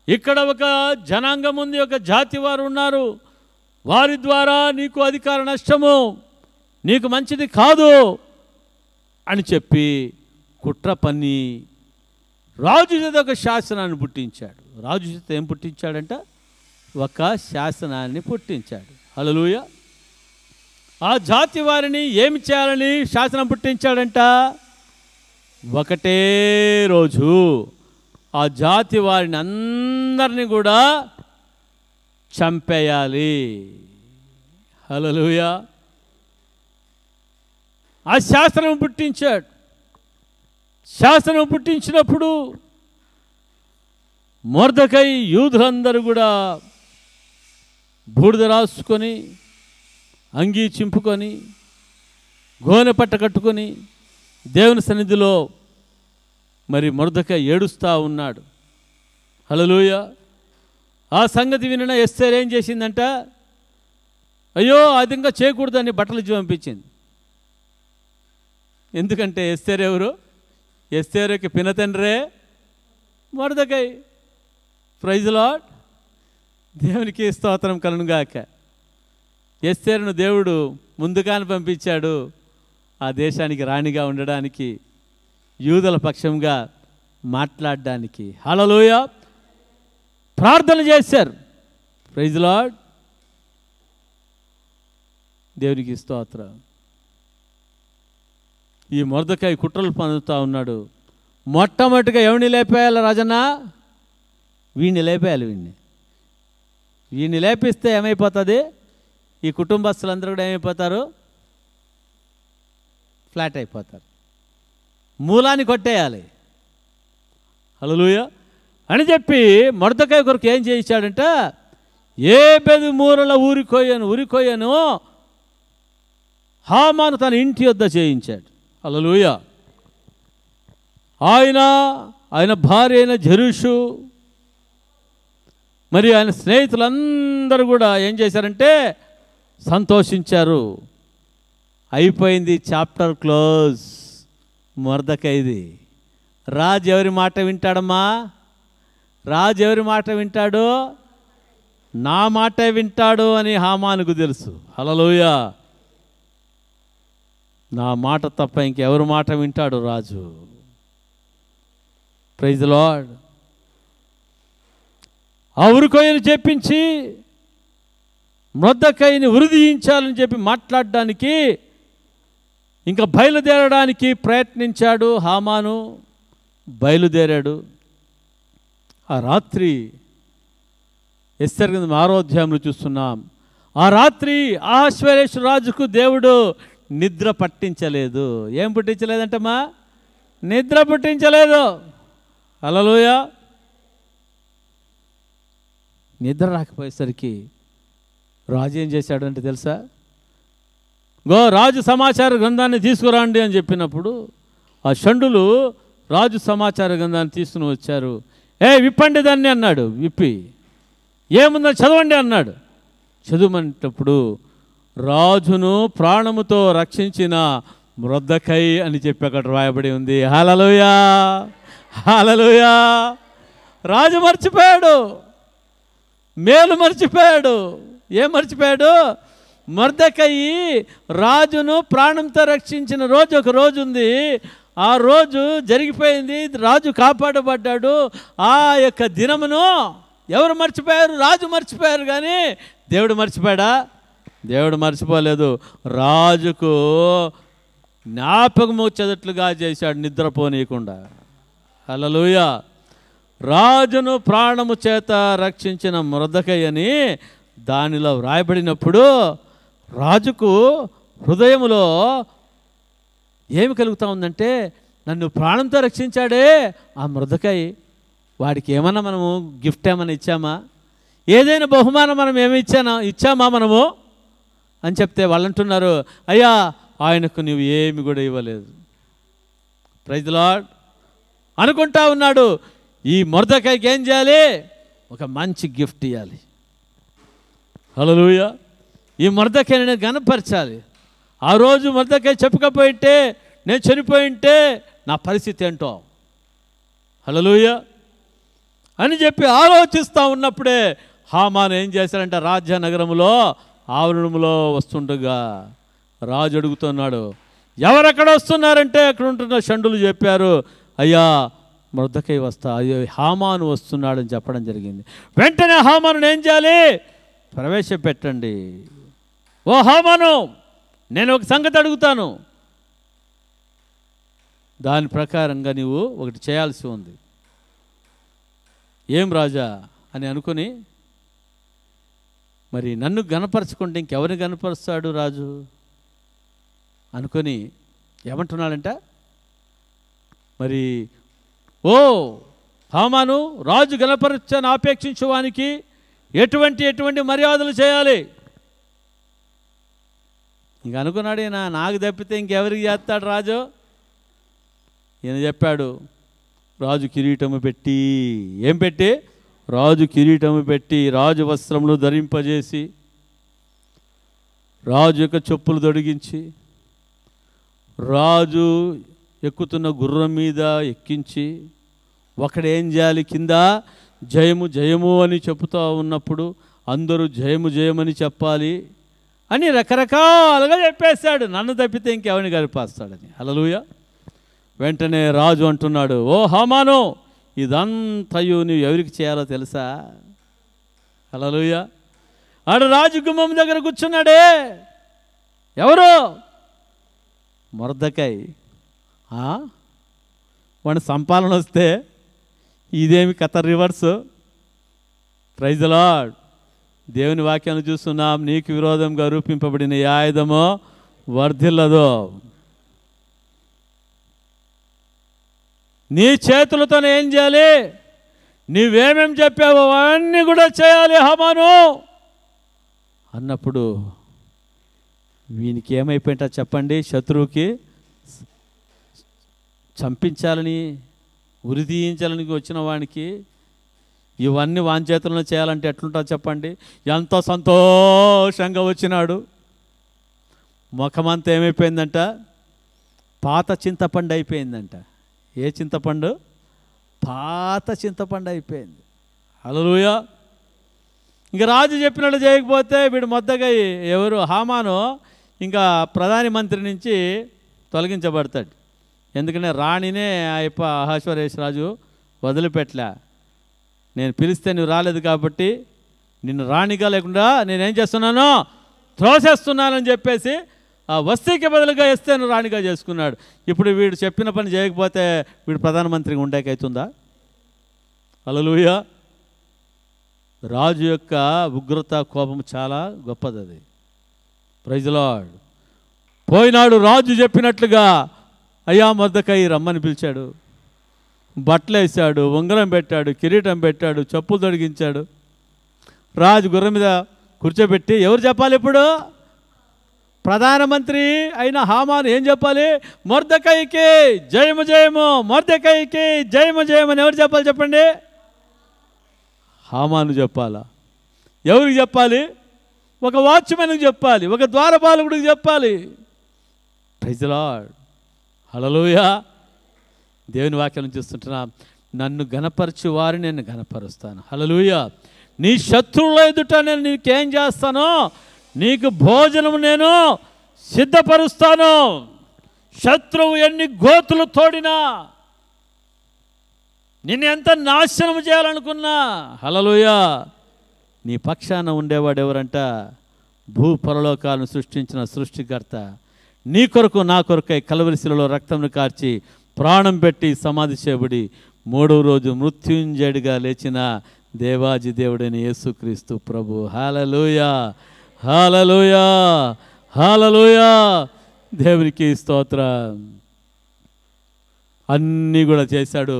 ఇక్కడ ఒక జనాంగం ఉంది, ఒక జాతి వారు ఉన్నారు, వారి ద్వారా నీకు అధికార నష్టము, నీకు మంచిది కాదు అని చెప్పి కుట్ర పన్ని రాజు చేత ఒక శాసనాన్ని పుట్టించాడు. రాజు చేత ఏం పుట్టించాడంట? ఒక శాసనాన్ని పుట్టించాడు. హల్లెలూయా. ఆ జాతి వారిని ఏమి చేయాలని శాసనం పుట్టించాడంట? ఒకటే రోజు ఆ జాతి వారిని అందరినీ కూడా చంపేయాలి. హల్లెలూయా. ఆ శాసనం పుట్టించాడు. శాసనం పుట్టించినప్పుడు మొర్దెకై, యూదులందరూ కూడా బూడిద రాసుకొని, అంగీ చింపుకొని, గోనె పట్ట కట్టుకొని దేవుని సన్నిధిలో మరి మొర్దెకై ఏడుస్తూ ఉన్నాడు. హల్లెలూయా. ఆ సంగతి వినిన ఎస్తేర్ ఏం చేసిందంట? అయ్యో, అది ఇంకా చేయకూడదని బట్టలు ఇచ్చి పంపించింది. ఎందుకంటే ఎస్తేర్ ఎవరు? ఎస్తేరుకి పినతండ్రే మొర్దెకై. Praise the lord. దేవునికి స్తోత్రం కలుగుగాక. ఎస్తేరును దేవుడు ముందుగానే పంపించాడు ఆ దేశానికి రాణిగా ఉండడానికి, యూదుల పక్షంగా మాట్లాడడానికి. హల్లెలూయా. ప్రార్థన చేశారు. Praise the lord. దేవునికి స్తోత్రం. ఈ మొర్దెకై కుట్రలు పన్నుతూ ఉన్నాడు. మొట్టమొదటిగా ఎవరిని లేపేయాలి రాజన్న? వీడిని లేపేయాలి. వీడిని లేపిస్తే ఏమైపోతుంది? ఈ కుటుంబస్తులందరూ కూడా ఏమైపోతారు? ఫ్లాట్ అయిపోతారు. మూలాన్ని కొట్టేయాలి. హల్లెలూయా అని చెప్పి మొర్దెకై కొరకు ఏం చేయించాడంట? ఏ బెదు మూరల ఉరికొయ్యను హామాను తన ఇంటి వద్ద చేయించాడు. హల్లెలూయా. ఆయన భార్య అయిన జెరూషు మరి ఆయన స్నేహితులందరూ కూడా ఏం చేశారంటే సంతోషించారు. అయిపోయింది, చాప్టర్ క్లోజ్. మొర్దెకైది. రాజు ఎవరి మాట వింటాడమ్మా? రాజు ఎవరి మాట వింటాడు? నా మాటే వింటాడు అని హామానుకు తెలుసు. హల్లెలూయా. నా మాట తప్ప ఇంకెవరి మాట వింటాడు రాజు? Praise the Lord. ఆ ఉరికొయ్యను చెప్పించి మొర్దెకైని ఉరిదీయించాలని చెప్పి మాట్లాడడానికి, ఇంకా బయలుదేరడానికి ప్రయత్నించాడు హామాను. బయలుదేరాడు. ఆ రాత్రి ఎస్తేర్ గ్రంథం 6వ అధ్యాయంలో చూస్తున్నాం. ఆ రాత్రి అహష్వేరోషు రాజుకు దేవుడు నిద్ర పట్టించలేదు. ఏం పుట్టించలేదంటమ్మా? నిద్ర పుట్టించలేదు. హల్లెలూయా. నిద్ర రాకపోయేసరికి రాజు ఏం చేశాడంటే తెలుసా? రాజు సమాచార గ్రంథాన్ని తీసుకురండి అని చెప్పినప్పుడు ఆ షండులు రాజు సమాచార గ్రంథాన్ని తీసుకుని వచ్చారు. విప్పండి దాన్ని అన్నాడు. విప్పి ఏముందో చదవండి అన్నాడు. చదవమంటప్పుడు రాజును ప్రాణముతో రక్షించిన మొర్దెకై అని చెప్పి అక్కడ రాయబడి ఉంది. హల్లెలూయా, హల్లెలూయా. రాజు మర్చిపోయాడు, మేలు మర్చిపోయాడు. ఏం మర్చిపోయాడు? మొర్దెకై రాజును ప్రాణంతో రక్షించిన రోజు ఒక రోజు ఉంది. ఆ రోజు జరిగిపోయింది, రాజు కాపాడబడ్డాడు. ఆ యొక్క దినమును ఎవరు మర్చిపోయారు? రాజు మర్చిపోయారు. కానీ దేవుడు మర్చిపోయాడా? దేవుడు మర్చిపోలేదు. రాజుకు జ్ఞాపకము వచ్చేటట్లుగా చేశాడు, నిద్రపోనీయకుండా. హల్లెలూయా. రాజును ప్రాణము చేత రక్షించిన మొర్దెకై అని దానిలో వ్రాయబడినప్పుడు రాజుకు హృదయములో ఏమి కలుగుతూ ఉందంటే, నన్ను ప్రాణంతో రక్షించాడే ఆ మొర్దెకై, వాడికి ఏమన్నా మనము గిఫ్ట్ ఏమైనా ఇచ్చామా? ఏదైనా బహుమానం మనం ఏమి ఇచ్చామా మనము అని చెప్తే వాళ్ళు అంటున్నారు, అయ్యా ఆయనకు నువ్వు ఏమి కూడా ఇవ్వలేదు. Praise the Lord. అనుకుంటా ఉన్నాడు, ఈ మొర్దెకైకి ఏం చేయాలి? ఒక మంచి గిఫ్ట్ ఇవ్వాలి. హల్లెలూయా. ఈ మొర్దెకైని నేను గనపరచాలి. ఆ రోజు మొర్దెకై చెప్పకపోయింటే, నేను చనిపోయింటే నా పరిస్థితి ఏంటో. హల్లెలూయా అని చెప్పి ఆలోచిస్తూ ఉన్నప్పుడే హామాను ఏం చేశారంటే, రాజ్యనగరంలో ఆవరణంలో వస్తుండగా రాజు అడుగుతున్నాడు, ఎవరెక్కడ వస్తున్నారంటే అక్కడ ఉంటున్న షండులు చెప్పారు, అయ్యా మొర్దెకై అయ్యో హామాను వస్తున్నాడని చెప్పడం జరిగింది. వెంటనే హామాను ఏం చేయాలి? ప్రవేశపెట్టండి. ఓ హామాను, నేను ఒక సంగతి అడుగుతాను, దాని ప్రకారంగా నీవు ఒకటి చేయాల్సి ఉంది. ఏం రాజా అని అనుకుని, మరి నన్ను గనపరచుకుంటే ఇంకెవరిని గనపరుస్తాడు రాజు అనుకొని ఏమంటున్నాడంట, మరి ఓ హామాను, రాజు గనపరచని ఆపేక్షించువానికి ఎటువంటి మర్యాదలు చేయాలి? ఇంక అనుకున్నాడు ఈయన, నాకు తప్పితే ఇంకెవరికి చేస్తాడు రాజు? ఈయన చెప్పాడు, రాజు కిరీటము పెట్టి, ఏం పెట్టి? రాజు కిరీటము పెట్టి, రాజు వస్త్రములు ధరింపజేసి, రాజు యొక్క చెప్పులు తొడిగించి, రాజు ఎక్కుతున్న గుర్రం మీద ఎక్కించి, ఒకడేం చేయాలి? కింద జయము జయము అని చెప్తూ ఉన్నప్పుడు అందరూ జయము జయమని చెప్పాలి అని రకరకాలుగా చెప్పేశాడు. నన్ను తప్పితే ఇంకెవరిని గరిపేస్తాడని. హల్లెలూయా. వెంటనే రాజు అంటున్నాడు, ఓ హామాను, ఇదంతయు నీవు ఎవరికి చేయాలో తెలుసా? హల్లెలూయా. ఆడు రాజు గుమ్మం దగ్గర కూర్చున్నాడే, ఎవరు? మొర్దెకై. వాడిని సంపాలన వస్తే ఇదేమి కథ రివర్స్. Praise the lord. దేవుని వాక్యాన్ని చూస్తున్నాం, నీకు విరోధంగా రూపింపబడిన ఈ ఆయుధము వర్ధిల్లదు. నీ చేతులతోనే ఏం చేయాలి? నీవేమేం చెప్పావో అవన్నీ కూడా చేయాలి హామాను అన్నప్పుడు వీనికి ఏమైపోయింటా చెప్పండి? శత్రువుకి చంపించాలని, ఉరి తీయించాలని వచ్చిన వానికి ఇవన్నీ వాని చేతుల్లో చేయాలంటే ఎట్లుంటా చెప్పండి? ఎంతో సంతోషంగా వచ్చినాడు. ముఖమంతా ఏమైపోయిందంట? పాత చింతపండు అయిపోయిందంట. ఏ చింతపండు? పాత చింతపండు అయిపోయింది. హల్లెలూయా. ఇంకా రాజు చెప్పినట్టు చేయకపోతే వీడు మొర్దెకై, ఎవరు? హామాను, ఇంకా ప్రధాని మంత్రి నుంచి తొలగించబడతాడు. ఎందుకంటే రాణినే అహష్వేరోషు రాజు వదిలిపెట్టలే. నేను పిలిస్తే నువ్వు రాలేదు కాబట్టి నిన్ను రాణిగా లేకుండా నేనేం చేస్తున్నాను? త్రోసేస్తున్నానని చెప్పేసి ఆ వస్తీకి బదులుగా ఇస్తే నువ్వు రాణిగా చేసుకున్నాడు. ఇప్పుడు వీడు చెప్పిన పని చేయకపోతే వీడు ప్రధానమంత్రిగా ఉండేకైతుందా? హల్లెలూయా. రాజు యొక్క ఉగ్రత, కోపం చాలా గొప్పది. అది. Praise the Lord. పోయినాడు రాజు చెప్పినట్లుగా, అయ్యా మొర్దెకై రమ్మని పిలిచాడు. బట్టలు వేసాడు, ఉంగరం పెట్టాడు, కిరీటం పెట్టాడు, చెప్పులు తొడిగించాడు. రాజు గుర్రం మీద కూర్చోబెట్టి ఎవరు చెప్పాలి ఇప్పుడు? ప్రధానమంత్రి అయిన హామాను ఏం చెప్పాలి? మొర్దెకైకి జయము జయము, మొర్దెకైకి జయము జయము అని ఎవరు చెప్పాలి చెప్పండి? హామాను చెప్పాలా? ఎవరికి చెప్పాలి? ఒక వాచ్మెన్కి చెప్పాలి, ఒక ద్వారపాలకుడికి చెప్పాలి. Praise the lord. హల్లెలూయా. దేవుని వాక్యం చూస్తుంటున్నా, నన్ను గణపరచు వారిని నేను గణపరుస్తాను. హల్లెలూయా. నీ శత్రువుల ఎదుట నేను నీకేం చేస్తానో, నీకు భోజనం నేను సిద్ధపరుస్తాను. శత్రువు ఎన్ని గోతులు తోడినా, నిన్ను ఎంత నాశనం చేయాలనుకున్నా, హల్లెలూయా, నీ పక్షాన ఉండేవాడు ఎవరంట? భూపరలోకాలను సృష్టించిన సృష్టికర్త. నీ కొరకు నా కొరకై కల్వరి శిలువలో రక్తంను కార్చి ప్రాణం పెట్టి సమాధి చేయబడి 3వ రోజు మృత్యుంజయుడిగా లేచిన దేవాజి దేవుడైన యేసుక్రీస్తు ప్రభు. హల్లెలూయా, హల్లెలూయా, హల్లెలూయా. దేవునికి స్తోత్రం. అన్నీ కూడా చేశాడు.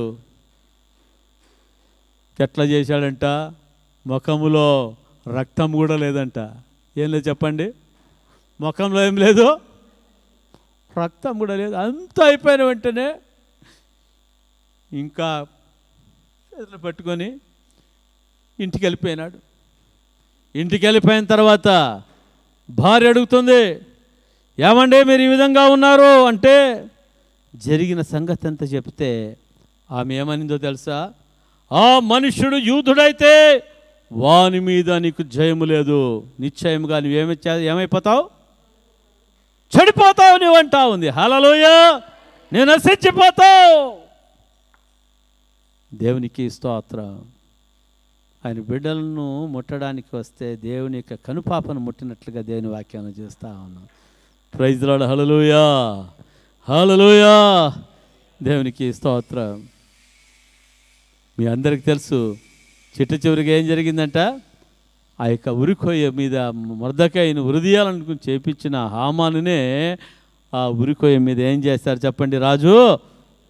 ఎట్లా చేశాడంట? ముఖములో రక్తం కూడా లేదంట. ఏం లేదు చెప్పండి? ముఖంలో ఏం లేదు, రక్తం కూడా లేదు. అంతా అయిపోయిన వెంటనే ఇంకా చేతులు పట్టుకొని ఇంటికి వెళ్ళిపోయినాడు. ఇంటికి వెళ్ళిపోయిన తర్వాత భార్య అడుగుతుంది, ఏమండి మీరు ఈ విధంగా ఉన్నారు అంటే, జరిగిన సంగతి అంతా చెప్తే ఆమె ఏమనిందో తెలుసా? ఆ మనుష్యుడు యూదుడైతే వాని మీద నీకు జయము లేదు, నిశ్చయముగా ఏమైపోతావు? చెడిపోతావు నువ్వు అంటా ఉంది. హల్లెలూయా. నేను నశించిపోతావు. దేవునికి స్తోత్రం. ఆయన బిడ్డలను ముట్టడానికి వస్తే దేవుని యొక్క కనుపాపను ముట్టినట్లుగా దేవుని వాక్యాన్ని చేస్తూ ఉన్నాం. Praise the lord. Hallelujah, hallelujah. దేవునికి స్తోత్రం. మీ అందరికి తెలుసు, చిట్ట చివరికి ఏం జరిగిందంట? ఆ యొక్క ఉరికొయ్య మీద మొర్దెకైను ఉరిదీయాలనుకుని చేపించిన హామానునే ఆ ఉరికొయ్య మీద ఏం చేస్తారు చెప్పండి? రాజు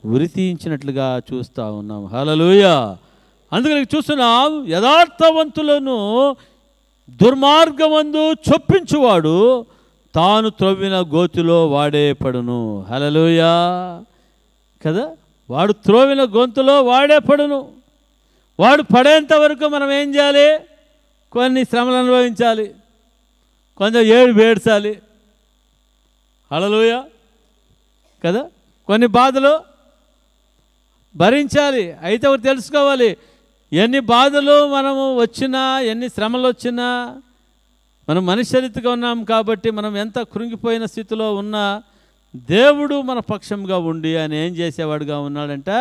ఉరి తీయించినట్లుగా చూస్తూ ఉన్నాం. హల్లెలూయా. అందుకని చూస్తున్నాం, యథార్థవంతులను దుర్మార్గమందు చొప్పించువాడు తాను త్రవ్విన గోతిలో వాడే పడును. హల్లెలూయా కదా. వాడు త్రోవిన గొంతులో వాడే పడును. వాడు పడేంత వరకు మనం ఏం చేయాలి? కొన్ని శ్రమలు అనుభవించాలి, కొంచెం ఏడ్చాలి. హల్లెలూయా కదా. కొన్ని బాధలు భరించాలి. అయితే ఒకటి తెలుసుకోవాలి, ఎన్ని బాధలు మనము వచ్చినా, ఎన్ని శ్రమలు వచ్చినా, మనం మనుష్యరీతిగా ఉన్నాం కాబట్టి మనం ఎంత కృంగిపోయిన స్థితిలో ఉన్నా దేవుడు మన పక్షంగా ఉండి ఆయన ఏం చేసేవాడుగా ఉన్నాడంట?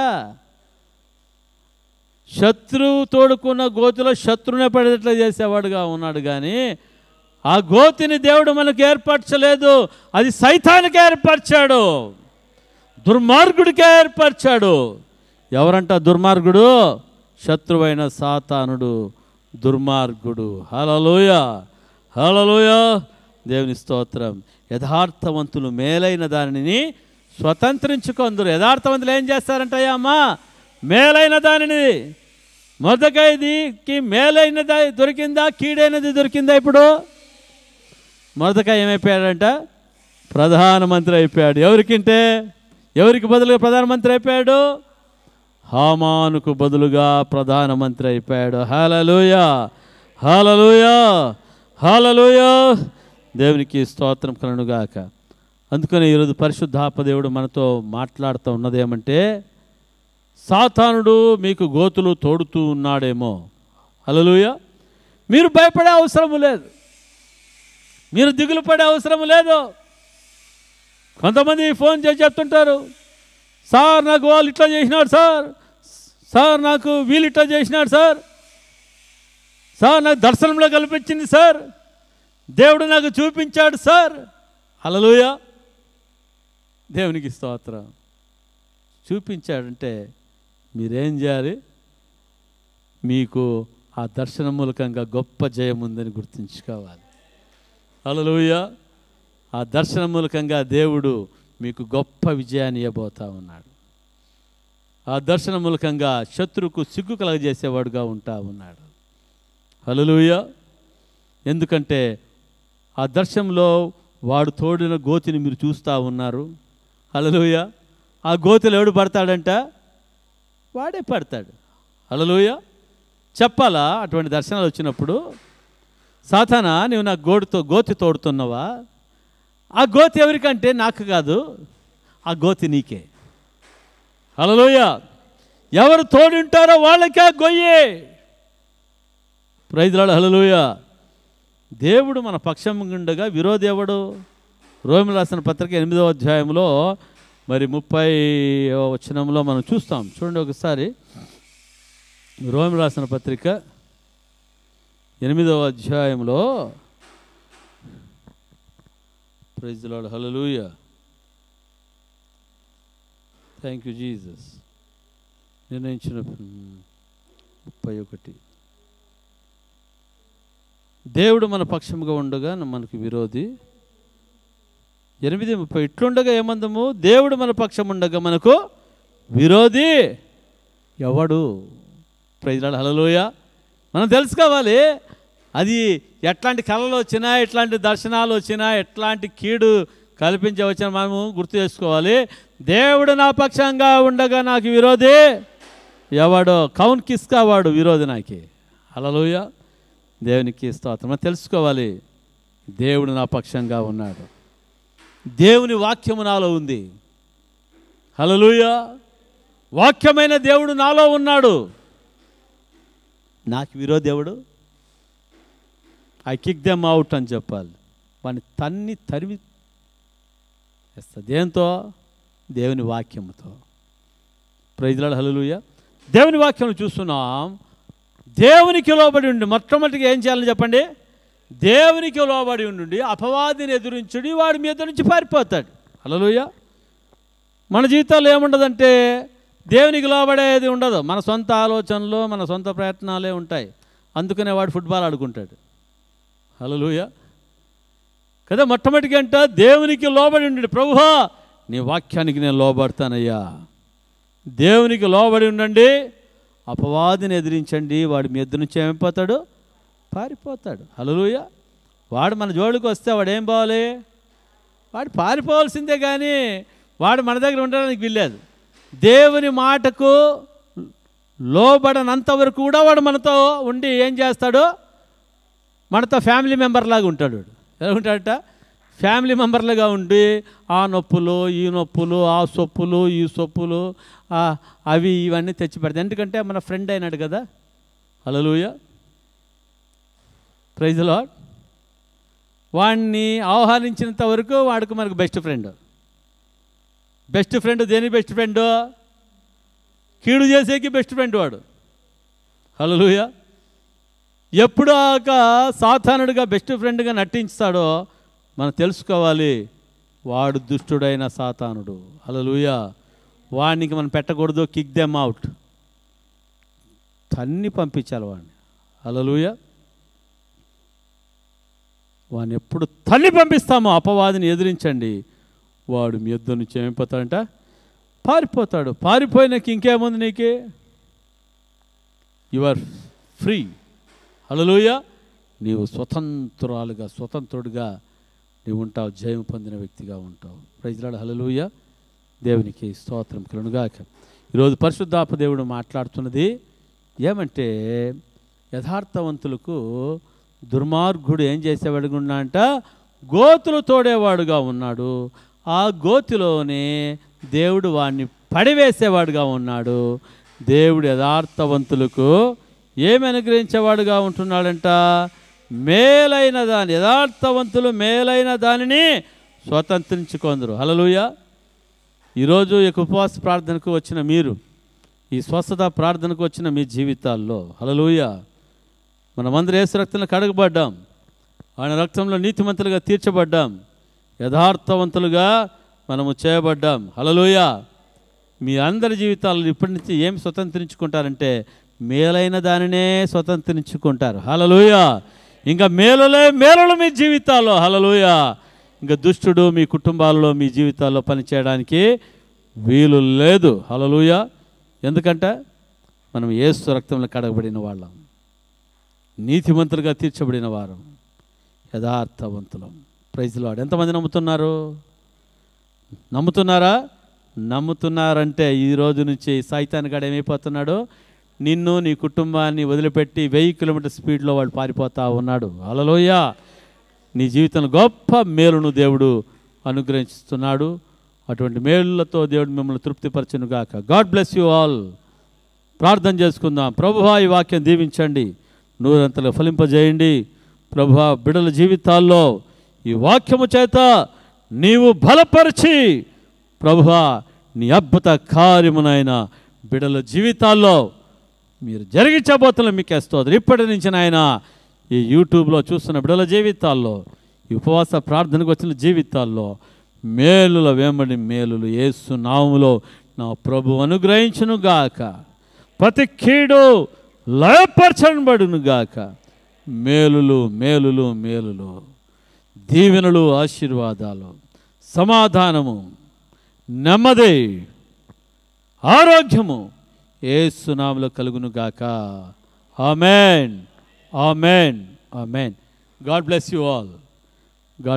శత్రువు తోడుకున్న గోతిలో శత్రువునే పడేటట్లు చేసేవాడుగా ఉన్నాడు. కానీ ఆ గోతిని దేవుడు మనకు ఏర్పరచలేదు, అది సైతానికి ఏర్పరిచాడు, దుర్మార్గుడికే ఏర్పరిచాడు. ఎవరంట దుర్మార్గుడు? శత్రువైన సాతానుడు దుర్మార్గుడు. హల్లెలూయా, హల్లెలూయా. దేవుని స్తోత్రం. యథార్థవంతులు మేలైన దానిని స్వతంత్రించుకొందురు. యథార్థవంతులు ఏం చేస్తారంటయ్యా అమ్మా? మేలైన దానిని. మొర్దెకైకి మేలైనది దొరికిందా, కీడైనది దొరికిందా? ఇప్పుడు మొర్దెకై ఏమైపోయాడంట? ప్రధానమంత్రి అయిపోయాడు. ఎవరికి బదులుగా ప్రధానమంత్రి అయిపోయాడు? హామానుకు బదులుగా ప్రధానమంత్రి అయిపోయాడు. హల్లెలూయా, హల్లెలూయా, హల్లెలూయా. దేవునికి స్తోత్రం కలుగునుగాక. అందుకని ఈరోజు పరిశుద్ధాత్మ దేవుడు మనతో మాట్లాడుతూ ఉన్నదేమంటే, సాతానుడు మీకు గోతులు తోడుతూ ఉన్నాడేమో. హల్లెలూయా. మీరు భయపడే అవసరం లేదు, మీరు దిగులు పడే అవసరం లేదు. కొంతమంది ఫోన్ చేసి చెప్తుంటారు, సార్ నాకు వాళ్ళు ఇట్లా చేసినాడు సార్, సార్ నాకు వీళ్ళు ఇట్లా చేసినాడు సార్, సార్ నాకు దర్శనంలో కల్పించింది సార్, దేవుడు నాకు చూపించాడు సార్. హల్లెలూయా. దేవునికి స్తోత్రం. చూపించాడంటే మీరేం చేయాలి? మీకు ఆ దర్శనం మూలకంగా గొప్ప జయం ఉందని గుర్తుంచుకోవాలి. హల్లెలూయా. ఆ దర్శనం మూలకంగా దేవుడు మీకు గొప్ప విజయాన్ని ఇవ్వబోతా ఉన్నాడు. ఆ దర్శనం మూలకంగా శత్రువుకు సిగ్గు కలగజేసేవాడుగా ఉంటా ఉన్నాడు. హల్లెలూయా. ఎందుకంటే ఆ దర్శనంలో వాడు తోడిన గోతిని మీరు చూస్తూ ఉన్నారు. హల్లెలూయా. ఆ గోతిలో ఎవడు పడతాడంట? వాడే పడతాడు. హల్లెలూయా. చెప్పాలా అటువంటి దర్శనాలు వచ్చినప్పుడు? సాతానా, నీవు నా గోతి తోడుతున్నావా? ఆ గోతి ఎవరికంటే నాకు కాదు, ఆ గోతి నీకే. హల్లెలూయా. ఎవరు తోడుంటారో వాళ్ళకే ఆ గొయ్యే. Praise lord. హల్లెలూయా. దేవుడు మన పక్షం ఉండగా విరోధి ఎవడు? రోమీయులకు రాసిన పత్రిక 8వ అధ్యాయంలో మరి 30వ వచనంలో మనం చూస్తాం. చూడండి ఒకసారి. రోమీయులకు రాసిన పత్రిక 8వ అధ్యాయంలో. Praise lord. Hallelujah. Thank you Jesus. నిర్ణయించిన 31. దేవుడు మన పక్షముగా ఉండగా మనకు విరోధి. 8:30. ఇట్లుండగా ఏమందము? దేవుడు మన పక్షం ఉండగా మనకు విరోధి ఎవడు? Praise lord. హల్లెలూయా. మనం తెలుసుకోవాలి, అది ఎట్లాంటి కళలు వచ్చినా, ఎట్లాంటి దర్శనాలు వచ్చినా, ఎట్లాంటి కీడు కల్పించే వచ్చినా మనము గుర్తు చేసుకోవాలి. దేవుడు నా పక్షంగా ఉండగా నాకు విరోధి ఎవడో? కౌన్ కిస్కా వాడు విరోధి నాకి. హల్లెలూయా. దేవునికి స్తోత్రం. మనం తెలుసుకోవాలి, దేవుడు నా పక్షంగా ఉన్నాడు. దేవుని వాక్యము నాలో ఉంది. హల్లెలూయా. వాక్యమైన దేవుడు నాలో ఉన్నాడు. నాకు విరోధి ఎవడు? ఐ కిక్ దెమ్ అవుట్ అని చెప్పాలి. వాడిని తన్ని తరిమి వేస్తా. దేంతో? దేవుని వాక్యముతో. Praise lord. హల్లెలూయా. దేవుని వాక్యం చూస్తున్నాం. దేవునికి లోబడి ఉండి మొట్టమొదటిగా ఏం చేయాలని చెప్పండి? దేవునికి లోబడి ఉండి అపవాదిని ఎదురించుడి, వాడి మీద నుంచి పారిపోతాడు. హల్లెలూయా. మన జీవితాల్లో ఏముండదంటే దేవునికి లోబడేది ఉండదు. మన సొంత ఆలోచనలు, మన సొంత ప్రయత్నాలే ఉంటాయి. అందుకనే వాడు ఫుట్బాల్ ఆడుకుంటాడు. హల్లెలూయా కదా. మొట్టమొదటిగా అంట దేవునికి లోబడి ఉండండి. ప్రభువా నీ వాక్యానికి నేను లోబడతానయ్యా. దేవునికి లోబడి ఉండండి, అపవాదిని ఎదిరించండి, వాడి మీ ఎదురు నుంచి ఏమైపోతాడు? పారిపోతాడు. హల్లెలూయా. వాడు మన జోలికి వస్తే వాడు ఏం పోవాలి? వాడు పారిపోవాల్సిందే, కానీ వాడు మన దగ్గర ఉండడానికి వీల్లేదు. దేవుని మాటకు లోబడనంత వరకు కూడా వాడు మనతో ఉండి ఏం చేస్తాడు? మనతో ఫ్యామిలీ మెంబర్ లాగా ఉంటాడు. ఎలా ఉంటాడట? ఫ్యామిలీ మెంబర్లుగా ఉండి ఆ నొప్పులు, ఈ నొప్పులు, ఆ సొప్పులు, ఈ సొప్పులు, అవి ఇవన్నీ తెచ్చి పెడతాయి. ఎందుకంటే మన ఫ్రెండ్ అయినాడు కదా. హల్లెలూయా. Praise the lord. వాడిని ఆహ్వానించినంత వరకు వాడికి మనకు బెస్ట్ ఫ్రెండ్. బెస్ట్ ఫ్రెండ్ దేని బెస్ట్ ఫ్రెండ్? కీడు చేసేకి బెస్ట్ ఫ్రెండ్ వాడు. హల్లెలూయా. ఎప్పుడు ఆక సాతానుడిగా బెస్ట్ ఫ్రెండ్గా నటించాడో మనం తెలుసుకోవాలి, వాడు దుష్టుడైన సాతానుడు. హల్లెలూయా. వాడికి మనం పెట్టకూడదు. Kick them out. తన్ని పంపించాలి వాడిని. హల్లెలూయా. వాడిని ఎప్పుడు తల్లి పంపిస్తామో అపవాదిని ఎదిరించండి, వాడు మీ యుద్ధం నుంచి ఏమైపోతాడంట? పారిపోతాడు. పారిపోయినాక ఇంకేముంది నీకే? You are free. హల్లెలూయా. నీవు స్వతంత్రుడిగా నీవు ఉంటావు, జయం పొందిన వ్యక్తిగా ఉంటావు. Praise lord. హల్లెలూయా. దేవునికి స్తోత్రం కలుగునుగాక. ఈరోజు పరిశుద్ధాత్మ దేవుడు మాట్లాడుతున్నది ఏమంటే, యథార్థవంతులకు దుర్మార్గుడు ఏం చేసేవాడుగా ఉన్నాడంట? గోతులు తోడేవాడుగా ఉన్నాడు. ఆ గోతిలోనే దేవుడు వాడిని పడివేసేవాడుగా ఉన్నాడు. దేవుడు యథార్థవంతులకు ఏమి అనుగ్రహించేవాడుగా ఉంటున్నాడంట? మేలైన దాని. యథార్థవంతులు మేలైన దానిని స్వతంత్రించుకొందరు. హల్లెలూయా. ఈరోజు ఈ ఉపవాస ప్రార్థనకు వచ్చిన మీరు, ఈ స్వస్థత ప్రార్థనకు వచ్చిన మీ జీవితాల్లో, హల్లెలూయా, మనమందరం యేసు రక్తంలో కడగబడ్డాం, ఆయన రక్తంలో నీతిమంతులుగా తీర్చబడ్డాం, యథార్థవంతులుగా మనము చేయబడ్డాం. హల్లెలూయా. మీ అందరి జీవితాల్లో ఇప్పటి నుంచి ఏం స్వతంత్రించుకుంటారంటే మేలైన దానినే స్వతంత్రించుకుంటారు. హల్లెలూయా. ఇంకా మేలులు మీ జీవితాల్లో. హల్లెలూయా. ఇంకా దుష్టుడు మీ కుటుంబాలలో, మీ జీవితాల్లో పనిచేయడానికి వీలు లేదు. హల్లెలూయా. ఎందుకంటే మనం యేసు రక్తంలో కడగబడిన వాళ్ళం, నీతిమంతులుగా తీర్చబడిన వారం, యథార్థవంతులం. Praise lord. ఎంతమంది నమ్ముతున్నారు? నమ్ముతున్నారా? నమ్ముతున్నారంటే ఈ రోజు నుంచి సైతాన్ గాడు ఏమైపోతున్నాడు? నిన్ను, నీ కుటుంబాన్ని వదిలిపెట్టి 1000 కిలోమీటర్ స్పీడ్లో వాడు పారిపోతా ఉన్నాడు. హల్లెలూయా. నీ జీవితంలో గొప్ప మేలును దేవుడు అనుగ్రహిస్తున్నాడు. అటువంటి మేలులతో దేవుడు మిమ్మల్ని తృప్తిపరచును గాక. God bless you all. ప్రార్థన చేసుకుందాం. ప్రభువా, ఈ వాక్యం దీవించండి, నూరంతలు ఫలింపజేయండి. ప్రభువా, బిడ్డల జీవితాల్లో ఈ వాక్యము చేత నీవు బలపరిచి ప్రభువా నీ అద్భుత కార్యమునైనా బిడ్డల జీవితాల్లో మీరు జరిగించబోతున్న మీకే స్తోత్రం. ఇప్పటి నుంచి నాయన ఈ యూట్యూబ్లో చూస్తున్న బిడ్డల జీవితాల్లో, ఈ ఉపవాస ప్రార్థనకు వచ్చిన జీవితాల్లో మేలుల వెంబడి మేలులు యేసు నామములో నా ప్రభు అనుగ్రహించును గాక. ప్రతి కీడు లయపరచబడును గాక. మేలులు మేలులు మేలులు, దీవెనలు, ఆశీర్వాదాలు, సమాధానము, నెమ్మది, ఆరోగ్యము యేసు నామములో కలుగును గాక. Amen, amen, amen. God bless you all.